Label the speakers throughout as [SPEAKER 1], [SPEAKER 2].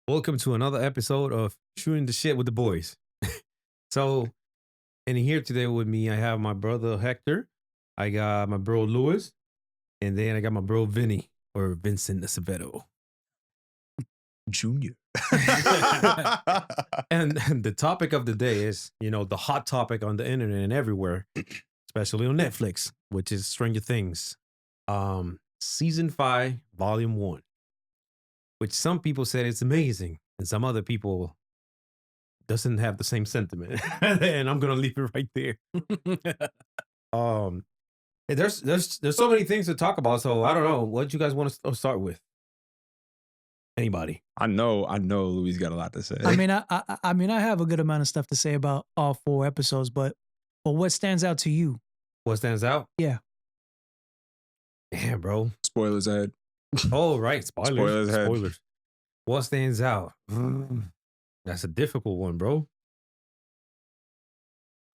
[SPEAKER 1] Welcome to another episode of Shooting the Shit with the Boys. So, and here today with me, I have my brother Hector, I got my bro Lewis, and then I got my bro Vinny, or Vincent Acevedo.
[SPEAKER 2] Junior.
[SPEAKER 1] And the topic of the day is, the hot topic on the internet and everywhere, especially on Netflix, which is Stranger Things. Season 5, Volume 1. Which some people said it's amazing, and some other people doesn't have the same sentiment. And I'm gonna leave it right there. There's so many things to talk about, so I don't know. What you guys want to start with? Anybody?
[SPEAKER 2] I know Louis got a lot to say.
[SPEAKER 3] I mean, I have a good amount of stuff to say about all 4 episodes, but what stands out to you?
[SPEAKER 1] What stands out?
[SPEAKER 3] Yeah.
[SPEAKER 1] Damn, bro.
[SPEAKER 2] Spoilers ahead.
[SPEAKER 1] Oh, right. Spoilers.
[SPEAKER 2] Spoilers.
[SPEAKER 1] What stands out? That's a difficult one, bro.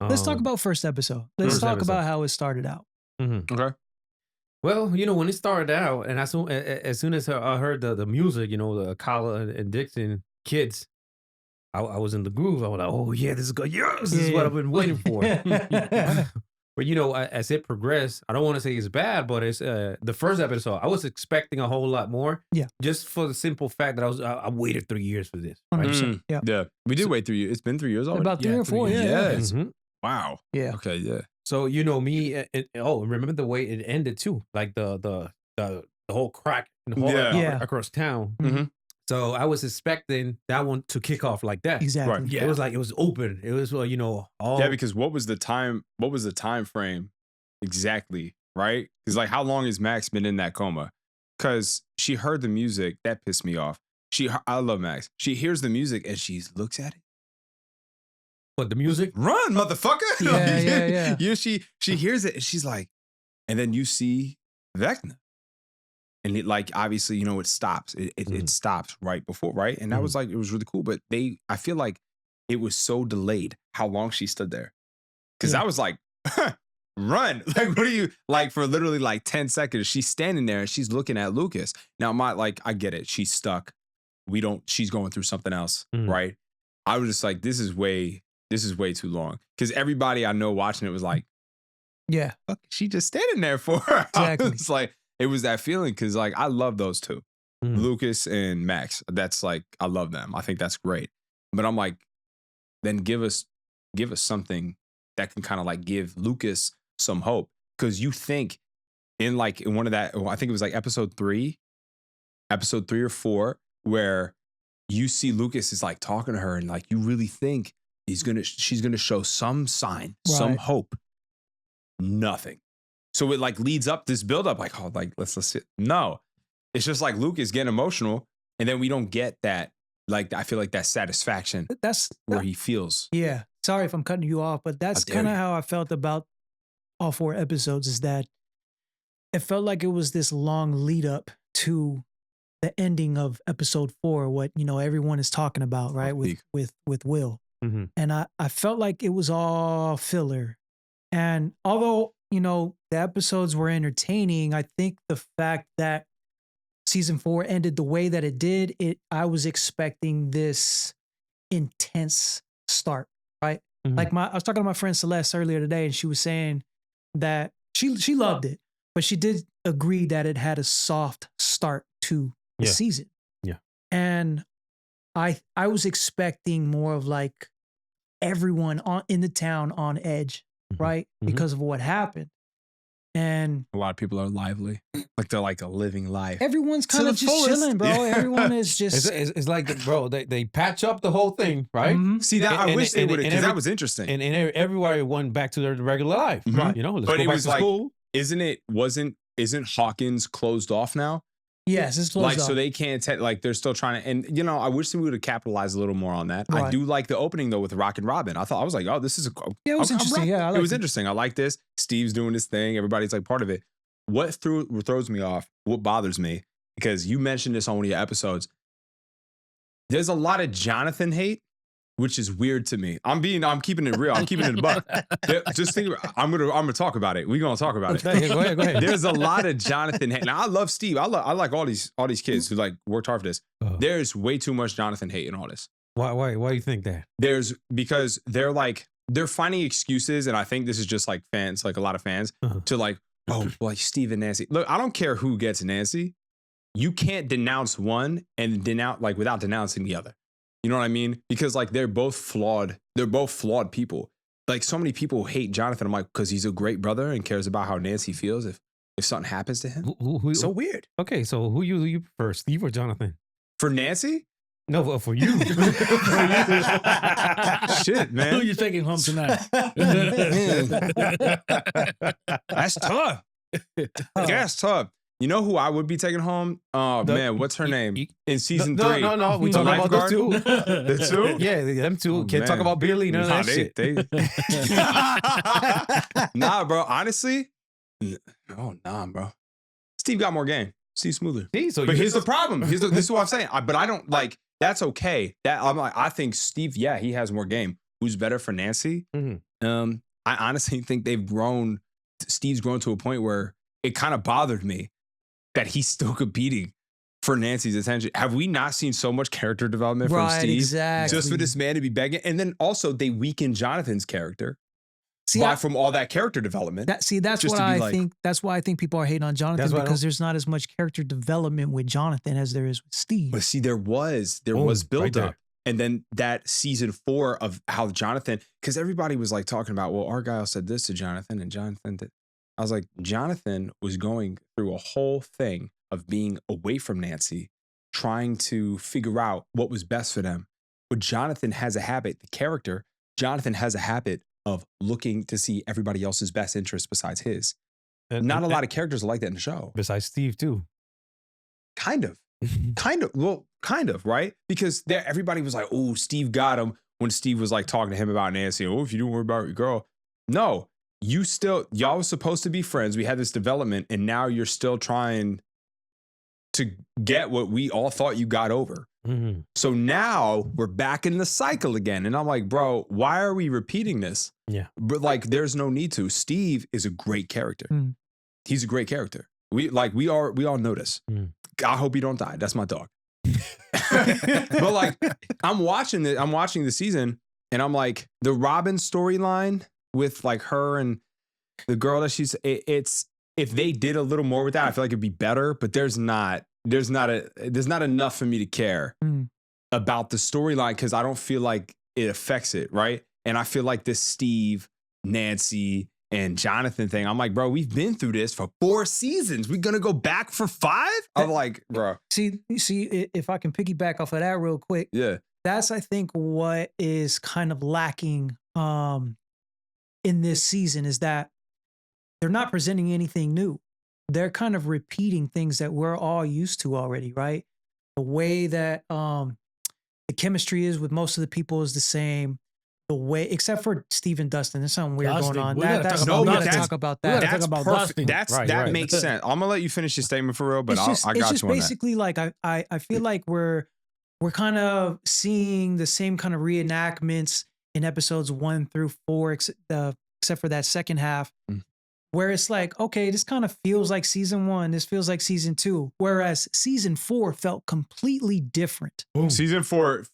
[SPEAKER 3] Let's talk about first episode. Let's talk about how it started out.
[SPEAKER 1] Mm-hmm.
[SPEAKER 2] Okay.
[SPEAKER 1] Well, when it started out, and as soon as I heard the music, the Kala and Dixon kids, I was in the groove. I was like, oh, yeah, this is good. Yes, this is what I've been waiting for. But, as it progressed, I don't want to say it's bad, but it's the first episode, I was expecting a whole lot more.
[SPEAKER 3] Yeah.
[SPEAKER 1] Just for the simple fact that I waited 3 years for this. Right?
[SPEAKER 3] 100%. Yeah.
[SPEAKER 2] Yeah. We did wait 3 years. It's been 3 years already.
[SPEAKER 3] About 3 or 4, yeah.
[SPEAKER 2] Yes.
[SPEAKER 1] Mm-hmm.
[SPEAKER 2] Wow.
[SPEAKER 3] Yeah.
[SPEAKER 2] Okay, yeah.
[SPEAKER 1] So, me, remember the way it ended too? Like the whole crack across town.
[SPEAKER 2] Mm-hmm.
[SPEAKER 1] So I was expecting that one to kick off like that.
[SPEAKER 3] Exactly.
[SPEAKER 2] Right.
[SPEAKER 1] Yeah. It was open. It was, all.
[SPEAKER 2] Yeah, because what was the time frame exactly, right? Because how long has Max been in that coma? Because she heard the music. That pissed me off. I love Max. She hears the music and she looks at it.
[SPEAKER 1] But the music?
[SPEAKER 2] Run, motherfucker.
[SPEAKER 3] Yeah.
[SPEAKER 2] She hears it and she's like, and then you see Vecna. And it obviously, it stops. It stops right before, right? And that was it was really cool. But I feel like it was so delayed how long she stood there. Because I was like, run. What are you, for literally 10 seconds, she's standing there and she's looking at Lucas. Now, I get it. She's stuck. She's going through something else, right? I was just like, this is way too long. Because everybody I know watching it was like,
[SPEAKER 3] yeah,
[SPEAKER 2] fuck, she just standing there for her.
[SPEAKER 3] Exactly.
[SPEAKER 2] It's it was that feeling because I love those two, Lucas and Max. That's I love them. I think that's great. But I'm like, then give us something that can kind of give Lucas some hope. Because you think in one of that, I think it was episode 3 or 4, where you see Lucas is talking to her and you really think she's gonna show some sign, some hope. Nothing. So it leads up this build up, let's see. No, it's just Lucas getting emotional, and then we don't get that. I feel that satisfaction.
[SPEAKER 3] That's
[SPEAKER 2] where he feels.
[SPEAKER 3] Yeah. Sorry if I'm cutting you off, but that's kind of how I felt about all 4 episodes. Is that it felt like it was this long lead up to the ending of episode 4, what everyone is talking about, right? With Will, and I felt like it was all filler, and although the episodes were entertaining, I think the fact that season 4 ended the way that it did, I was expecting this intense start, right? I was talking to my friend Celeste earlier today, and she was saying that she loved it, but she did agree that it had a soft start to the season.
[SPEAKER 1] Yeah.
[SPEAKER 3] And I was expecting more of everyone in the town on edge, right? Because of what happened. And
[SPEAKER 2] a lot of people are lively. They're a living life.
[SPEAKER 3] Everyone's kind of just chilling, bro. Yeah. Everyone is just...
[SPEAKER 1] It's bro, they patch up the whole thing, right?
[SPEAKER 3] Mm-hmm.
[SPEAKER 2] See, that I wish they would have, because that was interesting.
[SPEAKER 1] And everybody went back to their regular life, right? Let's
[SPEAKER 2] but
[SPEAKER 1] go back to school.
[SPEAKER 2] Isn't Hawkins closed off now?
[SPEAKER 3] Yes, it's closed off.
[SPEAKER 2] So they can't, they're still trying to, and I wish they would have capitalized a little more on that.
[SPEAKER 3] Right.
[SPEAKER 2] I do like the opening though with Rock and Robin. I was like, oh, this is
[SPEAKER 3] it was interesting. Yeah,
[SPEAKER 2] it was interesting. I like this. Steve's doing his thing. Everybody's part of it. What throws me off, what bothers me, because you mentioned this on one of your episodes, there's a lot of Jonathan hate, which is weird to me. I'm keeping it real. I'm keeping it a buck. Just think about, I'm gonna talk about it. We're gonna talk about it.
[SPEAKER 1] Go ahead.
[SPEAKER 2] There's a lot of Jonathan hate. Now I love Steve. I like all these kids who worked hard for this. there's way too much Jonathan hate in all this.
[SPEAKER 1] Why do you think that?
[SPEAKER 2] Because they're finding excuses, and I think this is just like fans, like a lot of fans, to like, oh, like Steve and Nancy. Look, I don't care who gets Nancy. You can't denounce one and denounce like without denouncing the other. You know what I mean? Because like they're both flawed. They're both flawed people. Like so many people hate Jonathan. I'm like, because he's a great brother and cares about how Nancy feels if something happens to him. So weird.
[SPEAKER 1] Okay, so who you prefer, Steve or Jonathan?
[SPEAKER 2] For Nancy?
[SPEAKER 1] No, for you.
[SPEAKER 2] Shit, man.
[SPEAKER 3] Who you taking home tonight?
[SPEAKER 2] That's tough. That's tough. You know who I would be taking home? Oh, man, what's her name? In season 3.
[SPEAKER 1] No. We talking about those two.
[SPEAKER 2] The two?
[SPEAKER 1] Yeah, them two. Can't talk about Billy. None of that shit.
[SPEAKER 2] Nah, bro. Honestly, nah, bro. Steve got more game. Steve's smoother. But here's the problem. This is what I'm saying. But I don't like. That's okay. I think Steve. Yeah, he has more game. Who's better for Nancy? I honestly think they've grown. Steve's grown to a point where it kind of bothered me that he's still competing for Nancy's attention. Have we not seen so much character development from Steve?
[SPEAKER 3] Exactly.
[SPEAKER 2] Just for this man to be begging, and then also they weaken Jonathan's character. From all that character development.
[SPEAKER 3] That's why I think. That's why I think people are hating on Jonathan, because there's not as much character development with Jonathan as there is with Steve.
[SPEAKER 2] But see, there was build up, and then that season 4 of how Jonathan, because everybody was like talking about, well, Argyle said this to Jonathan, and Jonathan did. I was like, Jonathan was going through a whole thing of being away from Nancy, trying to figure out what was best for them. But Jonathan has a habit. The character Jonathan has a habit of looking to see everybody else's best interest besides his. And not a lot of characters are like that in the show.
[SPEAKER 1] Besides Steve, too.
[SPEAKER 2] Kind of. Well, kind of, right? Because everybody was like, oh, Steve got him when Steve was like talking to him about Nancy. Oh, if you don't worry about your girl. No, y'all was supposed to be friends. We had this development, and now you're still trying to get what we all thought you got over. Mm-hmm. So now we're back in the cycle again. And I'm like, bro, why are we repeating this?
[SPEAKER 1] Yeah.
[SPEAKER 2] But like, there's no need to. Steve is a great character. Mm. He's a great character. We all know this. Mm. I hope he don't die. That's my dog. But like, I'm watching the season, and I'm like, the Robin storyline with like her and the girl that it's if they did a little more with that, I feel like it'd be better, but there's not enough for me to care about the storyline, because I don't feel like it affects it, right? And I feel like this Steve, Nancy, and Jonathan thing, I'm like, bro, we've been through this for 4 seasons. We're gonna go back for 5? I'm like, bro.
[SPEAKER 3] See, if I can piggyback off of that real quick.
[SPEAKER 2] Yeah.
[SPEAKER 3] That's, I think, what is kind of lacking in this season, is that they're not presenting anything new. They're kind of repeating things that we're all used to already, right? The way that the chemistry is with most of the people is the same. The way, except for Steve and Dustin, there's something weird going on. We gotta talk about that.
[SPEAKER 2] That's perfect. That makes sense. I'm gonna let you finish your statement for real, but I got you on that. It's just
[SPEAKER 3] basically like I feel like we're kind of seeing the same kind of reenactments in episodes 1 through 4, except for that second half. Where it's like, okay, this kind of feels like season 1. This feels like season 2. Whereas season 4 felt completely different.
[SPEAKER 2] Boom. Season 4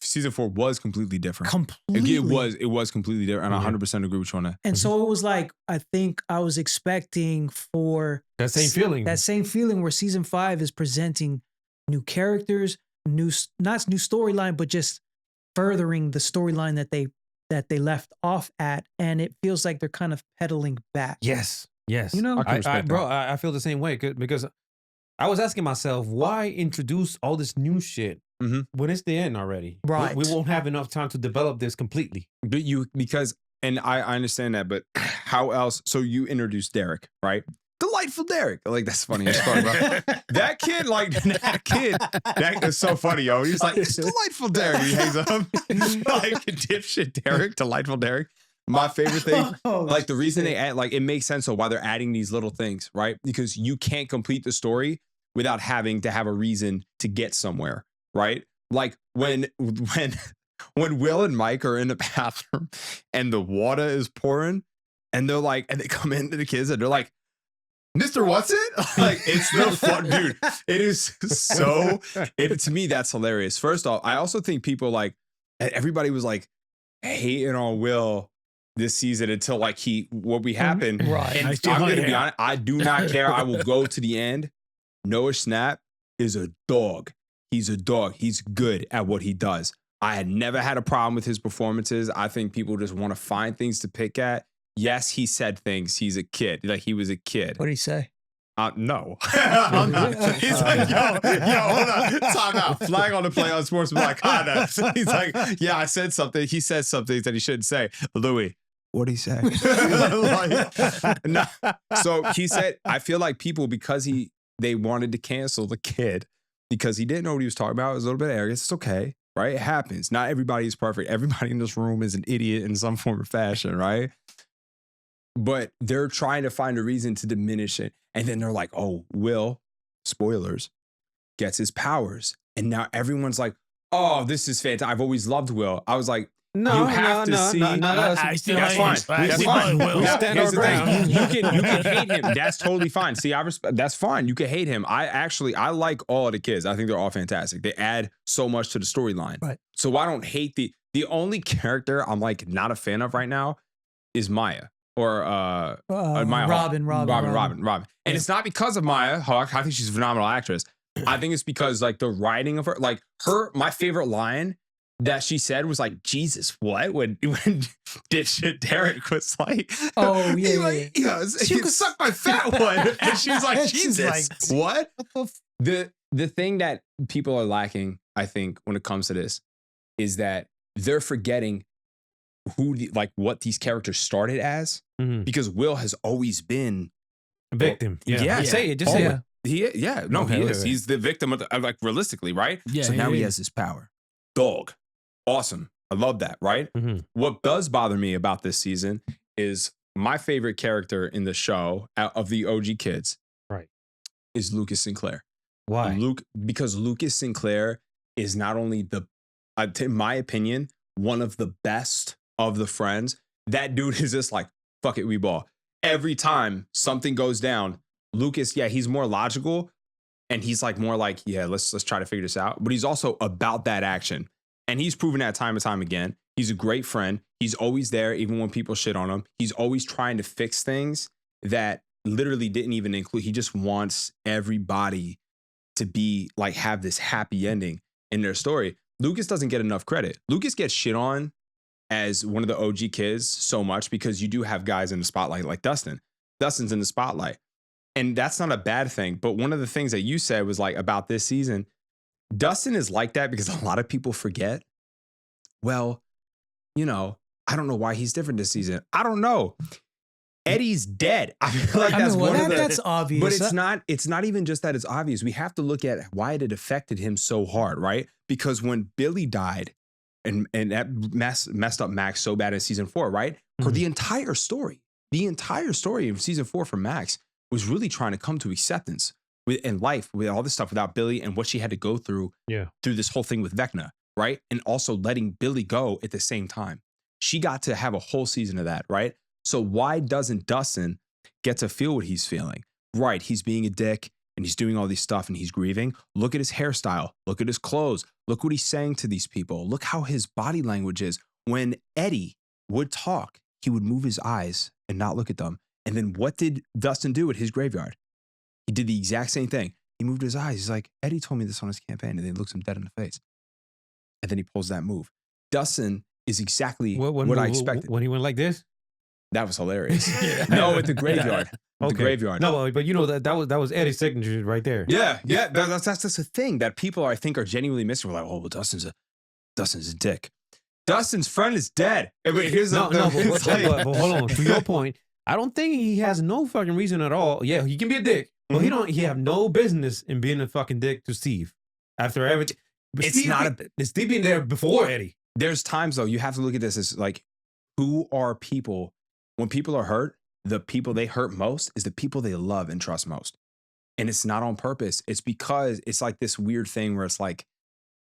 [SPEAKER 2] was completely different.
[SPEAKER 3] Completely.
[SPEAKER 2] It was completely different. And I 100% agree with you on that.
[SPEAKER 3] And so it was like, I think I was expecting for
[SPEAKER 1] that same feeling.
[SPEAKER 3] That same feeling where season 5 is presenting new characters, not new storyline, but just furthering the storyline that they left off at. And it feels like they're kind of pedaling back.
[SPEAKER 1] Yes.
[SPEAKER 3] You know,
[SPEAKER 1] I feel the same way, because I was asking myself, why introduce all this new shit when it's the end already?
[SPEAKER 3] Right.
[SPEAKER 1] We won't have enough time to develop this completely.
[SPEAKER 2] And I understand that, but how else? So you introduced Derek, right? Delightful Derek. Like, that's funny. It's funny, bro. That kid is so funny, yo. He's like, it's delightful Derek. He hangs up. Like, dipshit Derek, delightful Derek. My favorite thing, like the reason they add, like, it makes sense of why they're adding these little things, right? Because you can't complete the story without having to have a reason to get somewhere, right? Like when Will and Mike are in the bathroom and the water is pouring, and they're like, and they come into the kids and they're like, Mr. What's it? Like, it's the fun, dude. It is so, to me, that's hilarious. First off, I also think people like, everybody was like hating on Will this season until like what happened.
[SPEAKER 3] Right.
[SPEAKER 2] And I'm going to be honest, I do not care. I will go to the end. Noah Schnapp is a dog. He's a dog. He's good at what he does. I had never had a problem with his performances. I think people just want to find things to pick at. Yes, he said things. He's a kid. Like, he was a kid.
[SPEAKER 3] What did he say?
[SPEAKER 2] No. He's like, yo, hold on. Time out. Flag on the play on sports. Like, he's like, yeah, I said something. He said something that he shouldn't say. Louis, what'd he say? So he said, I feel like people, because they wanted to cancel the kid because he didn't know what he was talking about. It was a little bit arrogant. It's okay, right? It happens. Not everybody is perfect. Everybody in this room is an idiot in some form or fashion, right? But they're trying to find a reason to diminish it. And then they're like, oh, Will, spoilers, gets his powers. And now everyone's like, oh, this is fantastic. I've always loved Will. I was like, you have to see. That's fine. That's fine.
[SPEAKER 1] We stand our ground.
[SPEAKER 2] You can hate him. That's totally fine. See, that's fine. You can hate him. I like all of the kids. I think they're all fantastic. They add so much to the storyline. Right. So I don't hate the only character I'm like not a fan of right now is Maya. Or Maya
[SPEAKER 3] Robin.
[SPEAKER 2] And it's not because of Maya Hawke. I think she's a phenomenal actress. I think it's because like the writing of her, like my favorite line that she said was like, Jesus, what? When Derek was like,
[SPEAKER 3] oh yeah,
[SPEAKER 2] you could suck my fat one. And she's like, Jesus, what? The thing that people are lacking, I think, when it comes to this is that they're forgetting what these characters started as, because Will has always been
[SPEAKER 1] a victim. Yeah. Say it. Just say it.
[SPEAKER 2] No, he is. He's the victim of like realistically, right?
[SPEAKER 1] Yeah.
[SPEAKER 2] So now he has his power. Dog. Awesome. I love that, right? What does bother me about this season is my favorite character in the show of the OG kids,
[SPEAKER 1] right,
[SPEAKER 2] is Lucas Sinclair.
[SPEAKER 1] Why?
[SPEAKER 2] Because Lucas Sinclair is not only in my opinion, one of the best of the friends. That dude is just like, fuck it, we ball. Every time something goes down, Lucas, he's more logical, and he's like more like, let's try to figure this out. But he's also about that action. And he's proven that time and time again. He's a great friend. He's always there, even when people shit on him. He's always trying to fix things that literally didn't even include. He just wants everybody to be like, have this happy ending in their story. Lucas doesn't get enough credit. Lucas gets shit on as one of the OG kids so much because you do have guys in the spotlight like Dustin. Dustin's in the spotlight. And that's not a bad thing. But one of the things that you said was like about this season, Dustin is like that because a lot of people forget. Well, I don't know why he's different this season. I don't know. Eddie's dead. I feel like
[SPEAKER 3] that's obvious.
[SPEAKER 2] But it's not even just that it's obvious. We have to look at why it affected him so hard, right? Because when Billy died, and that messed up Max so bad in season 4, right? For the entire story of season 4 for Max was really trying to come to acceptance in life with all this stuff without Billy and what she had to go through through this whole thing with Vecna, right? And also letting Billy go at the same time. She got to have a whole season of that, right? So why doesn't Dustin get to feel what he's feeling? Right, he's being a dick and he's doing all this stuff and he's grieving. Look at his hairstyle. Look at his clothes. Look what he's saying to these people. Look how his body language is. When Eddie would talk, he would move his eyes and not look at them. And then what did Dustin do at his graveyard? He did the exact same thing. He moved his eyes. He's like, Eddie told me this on his campaign. And then he looks him dead in the face. And then he pulls that move. Dustin is exactly what I expected.
[SPEAKER 1] When he went like this?
[SPEAKER 2] That was hilarious. No, at the graveyard. The graveyard.
[SPEAKER 1] No, but that was Eddie's signature right there.
[SPEAKER 2] Yeah. That's just a thing that people I think are genuinely missing. We're like, oh, well, Dustin's a dick. Dustin's friend is dead. But here's
[SPEAKER 1] but hold on. To your point, I don't think he has no fucking reason at all. Yeah, he can be a dick, but he have no business in being a fucking dick to Steve after everything. But Steve being there before Eddie.
[SPEAKER 2] There's times though you have to look at this as like, who are people when people are hurt? The people they hurt most is the people they love and trust most. And it's not on purpose. It's because it's like this weird thing where it's like,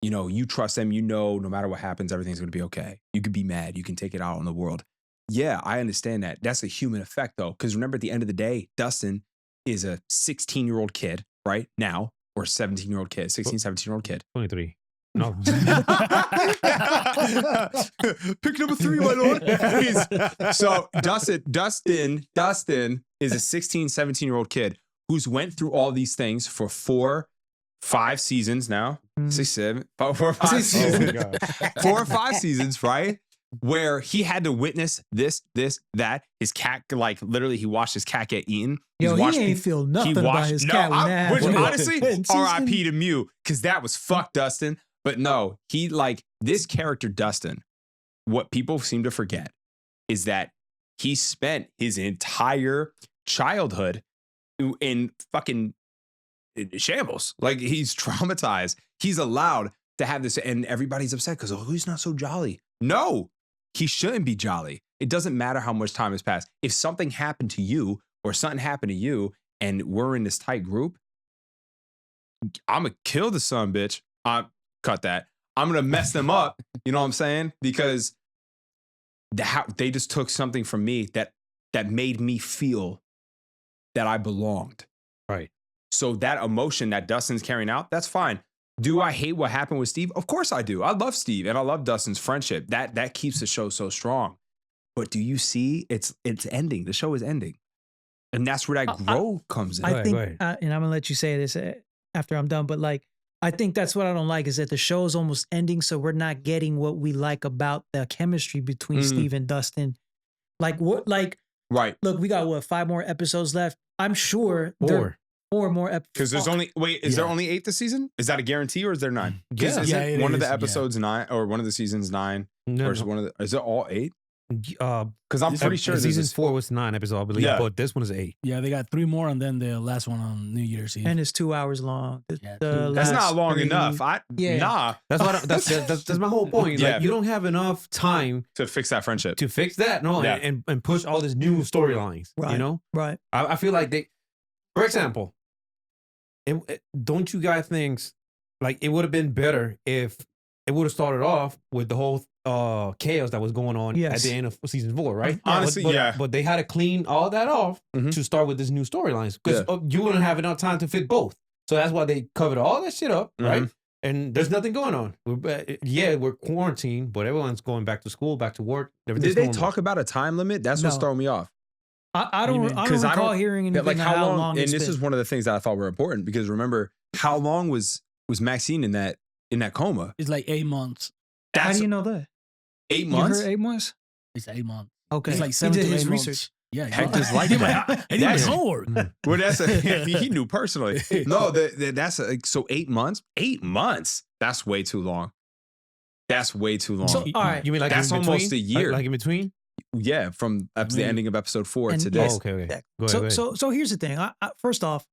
[SPEAKER 2] you trust them, no matter what happens, everything's going to be okay. You could be mad. You can take it out on the world. Yeah, I understand that. That's a human effect though. Because remember at the end of the day, Dustin is a 16-year-old kid right now, or 17-year-old kid, 16, 17-year-old kid.
[SPEAKER 1] 23. No.
[SPEAKER 2] Pick number 3, my lord. So Dustin is a 16, 17-year-old kid who's went through all these things for 4, 5 seasons now. 6, 7, 4 or 5 seasons. Oh 4 or 5 seasons, right? Where he had to witness this, that. His cat, like literally, he watched his cat get eaten.
[SPEAKER 3] Yo, he ain't feel nothing about his cat when that happened.
[SPEAKER 2] Honestly, R.I.P. to Mew, because that was fuck Dustin. But no, he like this character, Dustin, what people seem to forget is that he spent his entire childhood in fucking shambles. Like he's traumatized. He's allowed to have this, and everybody's upset because, oh, he's not so jolly. No, he shouldn't be jolly. It doesn't matter how much time has passed. If something happened to you or something happened to you and we're in this tight group, I'm going to kill the son, bitch. Cut that. I'm going to mess them up. You know what I'm saying? Because they just took something from me that made me feel that I belonged.
[SPEAKER 1] Right.
[SPEAKER 2] So that emotion that Dustin's carrying out, that's fine. Do I hate what happened with Steve? Of course I do. I love Steve and I love Dustin's friendship. That keeps the show so strong. But do you see it's ending? The show is ending. And that's where that growth comes in.
[SPEAKER 3] I think, and I'm going to let you say this after I'm done, but like, I think that's what I don't like is that the show is almost ending. So we're not getting what we like about the chemistry between Steve and Dustin. Like what,
[SPEAKER 2] right.
[SPEAKER 3] Look, we got 5 more episodes left. I'm sure 4 more episodes.
[SPEAKER 2] Because there's only, is there only 8 this season? Is that a guarantee or is there 9?
[SPEAKER 1] Yeah.
[SPEAKER 2] One of the episodes 9 or one of the seasons 9?
[SPEAKER 1] No,
[SPEAKER 2] is it all 8? Because I'm pretty sure
[SPEAKER 1] season 4 was 9 episodes, I believe, but this one is 8.
[SPEAKER 4] Yeah, they got 3 more, and then the last one on New Year's Eve.
[SPEAKER 3] And it's 2 hours long.
[SPEAKER 2] That's not long enough. Nah.
[SPEAKER 1] That's my whole point. Like, you don't have enough time
[SPEAKER 2] to fix that friendship.
[SPEAKER 1] To fix that, and push all these new storylines.
[SPEAKER 3] Right.
[SPEAKER 1] You know,
[SPEAKER 3] right?
[SPEAKER 1] I feel like for example, don't you guys think like it would have been better if it would have started off with the whole chaos that was going on at the end of season 4, right?
[SPEAKER 2] Honestly,
[SPEAKER 1] but they had to clean all that off to start with this new storylines because you wouldn't have enough time to fit both. So that's why they covered all that shit up, right? And there's nothing going on. We're quarantined, but everyone's going back to school, back to work.
[SPEAKER 2] Did they talk about a time limit? That's what's throwing me off.
[SPEAKER 3] I don't recall hearing anything
[SPEAKER 2] like how long and
[SPEAKER 3] this
[SPEAKER 2] is one of the things that I thought were important because remember how long was Maxine in that coma?
[SPEAKER 4] It's like 8 months.
[SPEAKER 3] How do you know that?
[SPEAKER 2] 8 months?
[SPEAKER 3] You heard 8 months?
[SPEAKER 4] It's 8 months.
[SPEAKER 3] Okay.
[SPEAKER 4] It's like 7 to 8 months.
[SPEAKER 3] Research.
[SPEAKER 4] Yeah,
[SPEAKER 2] Hector's like that.
[SPEAKER 4] I did my homework.
[SPEAKER 2] Well, he knew personally. No, so 8 months. 8 months. That's way too long. That's way too long.
[SPEAKER 3] So, all right,
[SPEAKER 1] you mean like
[SPEAKER 2] that's almost a year?
[SPEAKER 1] Like in between?
[SPEAKER 2] Yeah, from the ending of episode 4 to this.
[SPEAKER 1] Oh, okay. Go ahead.
[SPEAKER 3] So here's the thing. First off,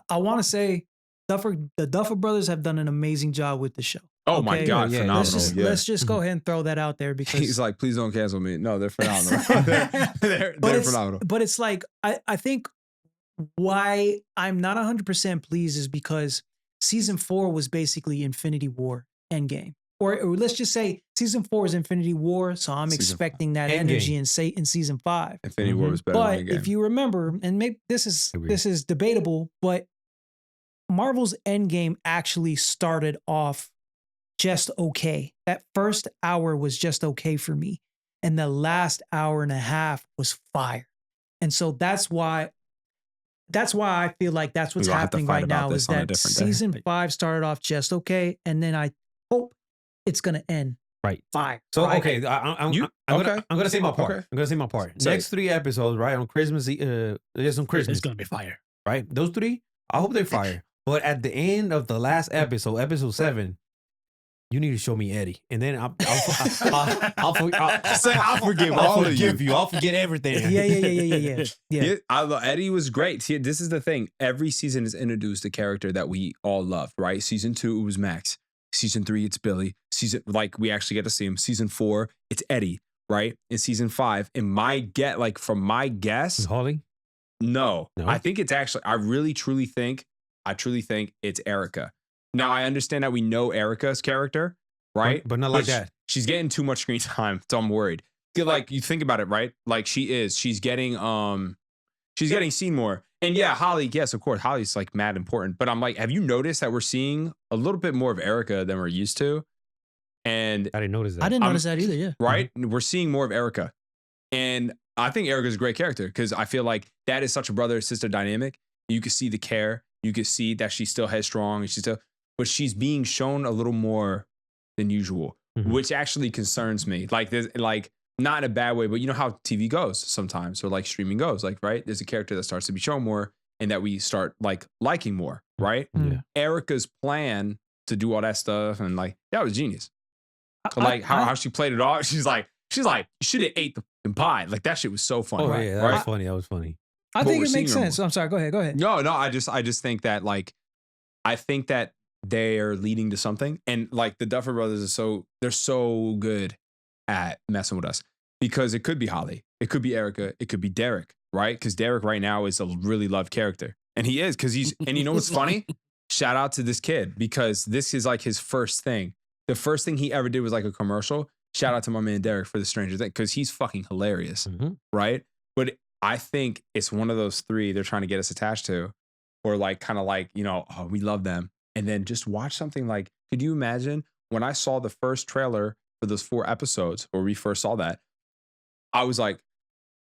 [SPEAKER 3] I want to say the Duffer Brothers have done an amazing job with the show.
[SPEAKER 2] Oh my God, phenomenal.
[SPEAKER 3] Let's just go ahead and throw that out there because
[SPEAKER 2] he's like, please don't cancel me. No, they're phenomenal. they're phenomenal.
[SPEAKER 3] But it's like, I think why I'm not 100% pleased is because season 4 was basically Infinity War Endgame. Or let's just say season 4 is Infinity War, so I'm expecting that energy in season 5.
[SPEAKER 2] Infinity War was better than Endgame.
[SPEAKER 3] But if you remember, and maybe this is debatable, but Marvel's Endgame actually started off just okay. That first hour was just okay for me. And the last hour and a half was fire. And so that's why I feel like that's what's happening right now is that season 5 started off just okay. And then I hope it's going to end fire.
[SPEAKER 1] So, okay. I'm going to say my part.
[SPEAKER 2] Okay.
[SPEAKER 1] I'm going to say my part. Next 3 episodes, right? On Christmas, there's some Christmas.
[SPEAKER 4] It's going to be fire.
[SPEAKER 1] Right? Those 3, I hope they're fire. But at the end of the last episode, episode 7, you need to show me Eddie, and then I'll forgive all of you. I'll forget everything.
[SPEAKER 3] Yeah.
[SPEAKER 2] I love Eddie was great. See, this is the thing. Every season is introduced a character that we all loved. Right? Season 2 it was Max. Season 3 it's Billy. We actually get to see him. Season 4 it's Eddie. Right? In season 5, from my guess,
[SPEAKER 1] Holly.
[SPEAKER 2] No, I think it's actually. I truly think it's Erica. Now, I understand that we know Erica's character, right?
[SPEAKER 1] But not like that.
[SPEAKER 2] She's getting too much screen time, so I'm worried. Like, you think about it, right? Like, she's getting seen more. And yeah, Holly, yes, of course, Holly's like mad important. But I'm like, have you noticed that we're seeing a little bit more of Erica than we're used to? And
[SPEAKER 1] I didn't notice that.
[SPEAKER 3] I didn't notice that either. Yeah.
[SPEAKER 2] right? We're seeing more of Erica. And I think Erica's a great character because I feel like that is such a brother-sister dynamic. You can see the care. You can see that she's still headstrong and but she's being shown a little more than usual, which actually concerns me. Like there's like not in a bad way, but you know how TV goes sometimes, or like streaming goes. Like, right? There's a character that starts to be shown more and that we start like liking more, right?
[SPEAKER 1] Yeah.
[SPEAKER 2] Erica's plan to do all that stuff and like that was genius. Like how she played it off. She's like, you should have ate the fucking pie. Like that shit was so funny.
[SPEAKER 1] Oh yeah, that was funny. That was funny.
[SPEAKER 3] I think it makes sense. I'm sorry. Go ahead.
[SPEAKER 2] No, I just think that like, I think that they are leading to something, and like the Duffer Brothers they're so good at messing with us because it could be Holly, it could be Erica, it could be Derek, right? Because Derek right now is a really loved character, and he is because and you know what's funny? Shout out to this kid because this is like his first thing. The first thing he ever did was like a commercial. Shout out to my man Derek for the Stranger Thing because he's fucking hilarious, right? But I think it's one of those three they're trying to get us attached to, or like kind of like, you know, oh, we love them. And then just watch something like, could you imagine when I saw the first trailer for those 4 episodes, or we first saw that, I was like,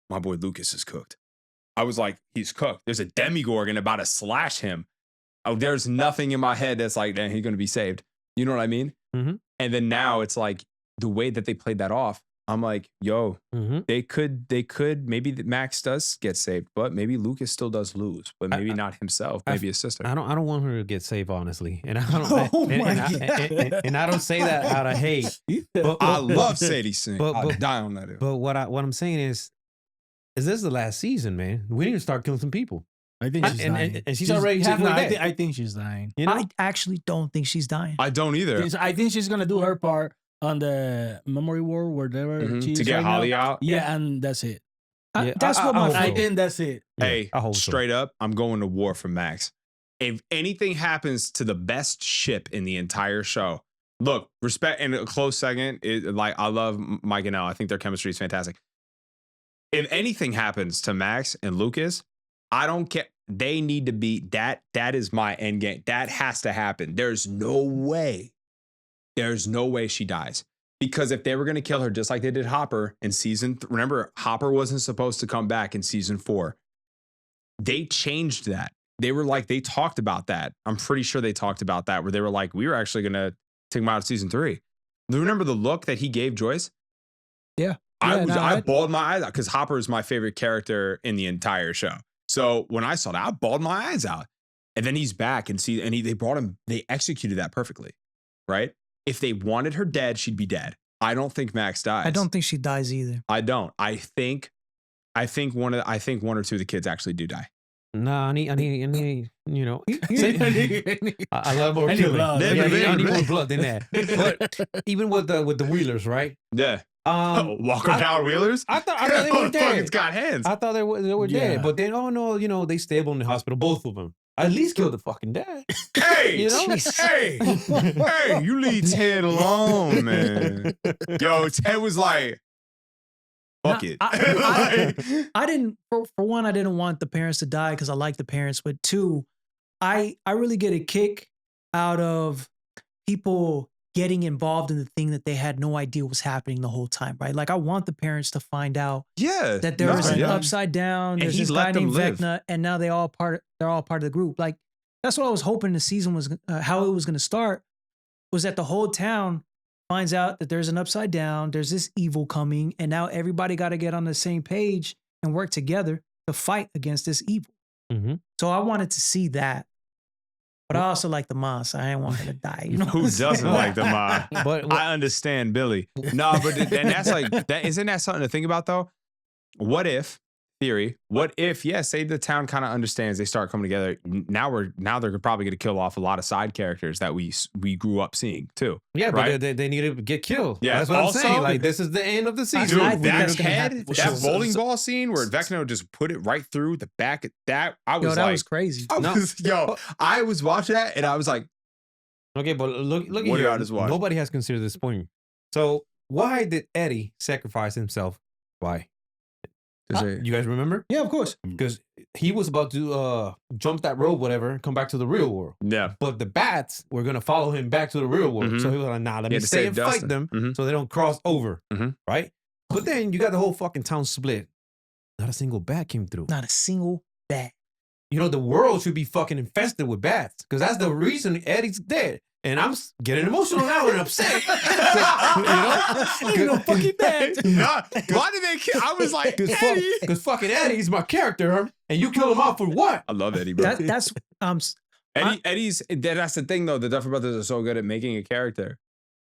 [SPEAKER 2] my boy Lucas is cooked. I was like, he's cooked. There's a Demigorgon about to slash him. Oh, there's nothing in my head that's like, he's going to be saved. You know what I mean? And then now it's like the way that they played that off. I'm like, yo, they could, maybe Max does get saved, but maybe Lucas still does lose, but maybe not himself, maybe his sister.
[SPEAKER 1] I don't want her to get saved, honestly. And I don't, and I don't say that out of hate. But,
[SPEAKER 2] I love Sadie Sink. I'll die on that.
[SPEAKER 1] But what I'm saying is this is the last season, man. We need to start killing some people.
[SPEAKER 4] I think she's dying.
[SPEAKER 1] And she's already halfway dead.
[SPEAKER 4] I think she's dying.
[SPEAKER 3] You know? I actually don't think she's dying.
[SPEAKER 2] I don't either.
[SPEAKER 4] I think she's going to do her part on the memory war, wherever she is
[SPEAKER 2] to get
[SPEAKER 4] right
[SPEAKER 2] Holly
[SPEAKER 4] now.
[SPEAKER 2] out.
[SPEAKER 4] Yeah, and that's it.
[SPEAKER 3] That's what
[SPEAKER 4] I think that's it.
[SPEAKER 2] Hey, straight up, I'm going to war for Max. If anything happens to the best ship in the entire show, look, respect and a close second. Like I love Mike and Elle. I think their chemistry is fantastic. If anything happens to Max and Lucas, I don't care. They need to be that. That is my end game. That has to happen. There's no way she dies. Because if they were going to kill her just like they did Hopper in remember, Hopper wasn't supposed to come back in season 4. They changed that. They were like, they talked about that. I'm pretty sure they talked about that where they were like, we were actually going to take him out of season 3. Remember the look that he gave Joyce?
[SPEAKER 3] Yeah.
[SPEAKER 2] I bawled my eyes out because Hopper is my favorite character in the entire show. So when I saw that, I bawled my eyes out. And then he's back they brought him, they executed that perfectly, right? If they wanted her dead, she'd be dead. I don't think Max dies.
[SPEAKER 3] I don't think she dies either.
[SPEAKER 2] I don't. I think one or two of the kids actually do die.
[SPEAKER 1] No, I need, you know, I love more killing. I need more blood than that. But even with the Wheelers, right?
[SPEAKER 2] Yeah. Walker down Wheelers?
[SPEAKER 1] I thought they were dead.
[SPEAKER 2] It's got hands.
[SPEAKER 1] I thought they were dead. But then, oh no, you know, they stable in the hospital, both of them. At least kill the fucking dad.
[SPEAKER 2] Hey,
[SPEAKER 1] you know?
[SPEAKER 2] hey, you leave Ted alone, man. Yo, Ted was like, fuck it.
[SPEAKER 3] I didn't, for one, I didn't want the parents to die because I like the parents. But 2, I really get a kick out of people getting involved in the thing that they had no idea was happening the whole time, right? Like I want the parents to find out that there was an upside down, there's this guy named Vecna, and now they're all part of the group. Like that's what I was hoping the season was, how it was going to start, was that the whole town finds out that there's an upside down, there's this evil coming, and now everybody got to get on the same page and work together to fight against this evil. So I wanted to see that. But I also like the ma, so I didn't want her to die. You know,
[SPEAKER 2] who doesn't like the ma? But I understand Billy. No, but and that's like that. Isn't that something to think about though? What if say the town kind of understands, they start coming together. Now they're probably going to kill off a lot of side characters that we grew up seeing too.
[SPEAKER 1] Yeah,
[SPEAKER 2] right?
[SPEAKER 1] but they need to get killed.
[SPEAKER 2] Yeah,
[SPEAKER 1] that's what I'm saying. Like this is the end of the season.
[SPEAKER 2] Dude, that bowling ball scene where Vecna just put it right through the back. That was
[SPEAKER 3] crazy.
[SPEAKER 2] I was watching that and I was like,
[SPEAKER 1] okay, but look here. Nobody has considered this point. So why did Eddie sacrifice himself? Why? You guys remember?
[SPEAKER 3] Yeah, of course.
[SPEAKER 1] Because he was about to jump that rope, whatever, and come back to the real world.
[SPEAKER 2] Yeah.
[SPEAKER 1] But the bats were going to follow him back to the real world. So he was like, nah, let me stay and fight them so they don't cross over. Right? But then you got the whole fucking town split. Not a single bat came through.
[SPEAKER 3] Not a single bat.
[SPEAKER 1] You know, the world should be fucking infested with bats. Because that's the reason Eddie's dead. And I'm getting emotional now and upset.
[SPEAKER 3] You know, fucking bad.
[SPEAKER 2] Why did they kill? I was like, Eddie.
[SPEAKER 1] Because fucking Eddie's my character, and you kill him off for what?
[SPEAKER 2] I love Eddie, bro.
[SPEAKER 3] That's
[SPEAKER 2] Eddie's. That's the thing, though. The Duffer Brothers are so good at making a character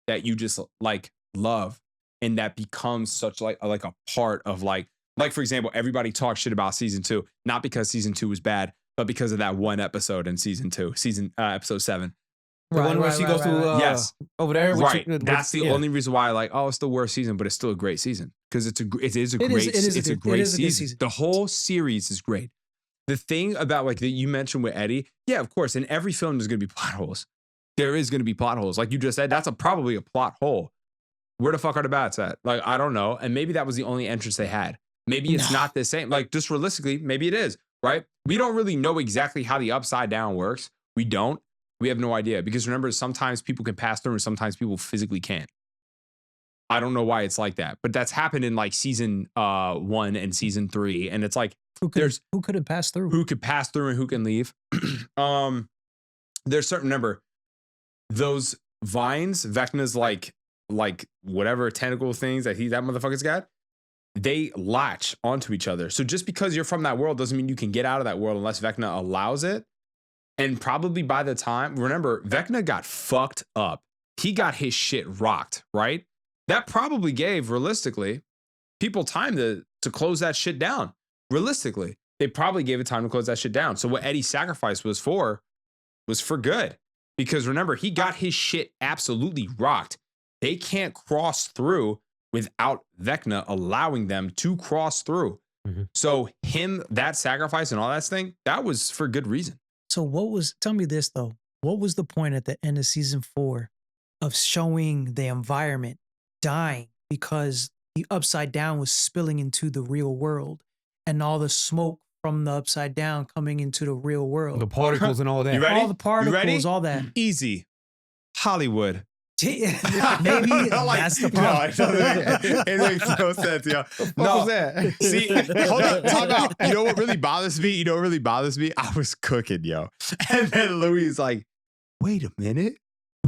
[SPEAKER 2] that you just like love, and that becomes such like a part of like for example, everybody talks shit about season 2, not because season 2 was bad, but because of that one episode in season 2, episode 7.
[SPEAKER 1] The one where she goes to
[SPEAKER 2] yes,
[SPEAKER 1] over there.
[SPEAKER 2] Right. That's the only reason why, like, oh, it's the worst season, but it's still a great season because it is a great season. The whole series is great. The thing about like that you mentioned with Eddie, yeah, of course, in every film there's going to be plot holes. There is going to be plot holes, like you just said. That's probably a plot hole. Where the fuck are the bats at? Like, I don't know. And maybe that was the only entrance they had. Maybe it's not the same. Like, just realistically, maybe it is. Right? We don't really know exactly how the upside down works. We don't. We have no idea because remember, sometimes people can pass through and sometimes people physically can't. I don't know why it's like that, but that's happened in like season 1 and season 3, and it's like
[SPEAKER 3] who could have passed through? Who
[SPEAKER 2] could pass through and who can leave? There's certain remember those vines, Vecna's like whatever tentacle things that motherfucker's got. They latch onto each other. So just because you're from that world doesn't mean you can get out of that world unless Vecna allows it. And probably by the time, remember, Vecna got fucked up. He got his shit rocked, right? That probably gave, realistically, people time to close that shit down. Realistically, they probably gave it time to close that shit down. So what Eddie's sacrifice was for good. Because remember, he got his shit absolutely rocked. They can't cross through without Vecna allowing them to cross through. So that sacrifice and all that thing, that was for good reason.
[SPEAKER 3] So tell me this though, what was the point at the end of season 4 of showing the environment dying because the upside down was spilling into the real world and all the smoke from the upside down coming into the real world?
[SPEAKER 1] The particles and all that.
[SPEAKER 2] You ready?
[SPEAKER 3] All the particles, all that.
[SPEAKER 2] Easy. Hollywood.
[SPEAKER 3] Maybe that's the problem.
[SPEAKER 2] It makes no sense, yo.
[SPEAKER 1] What was that?
[SPEAKER 2] See, hold on, time out. You know what really bothers me? I was cooking, yo. And then Louis is like, wait a minute.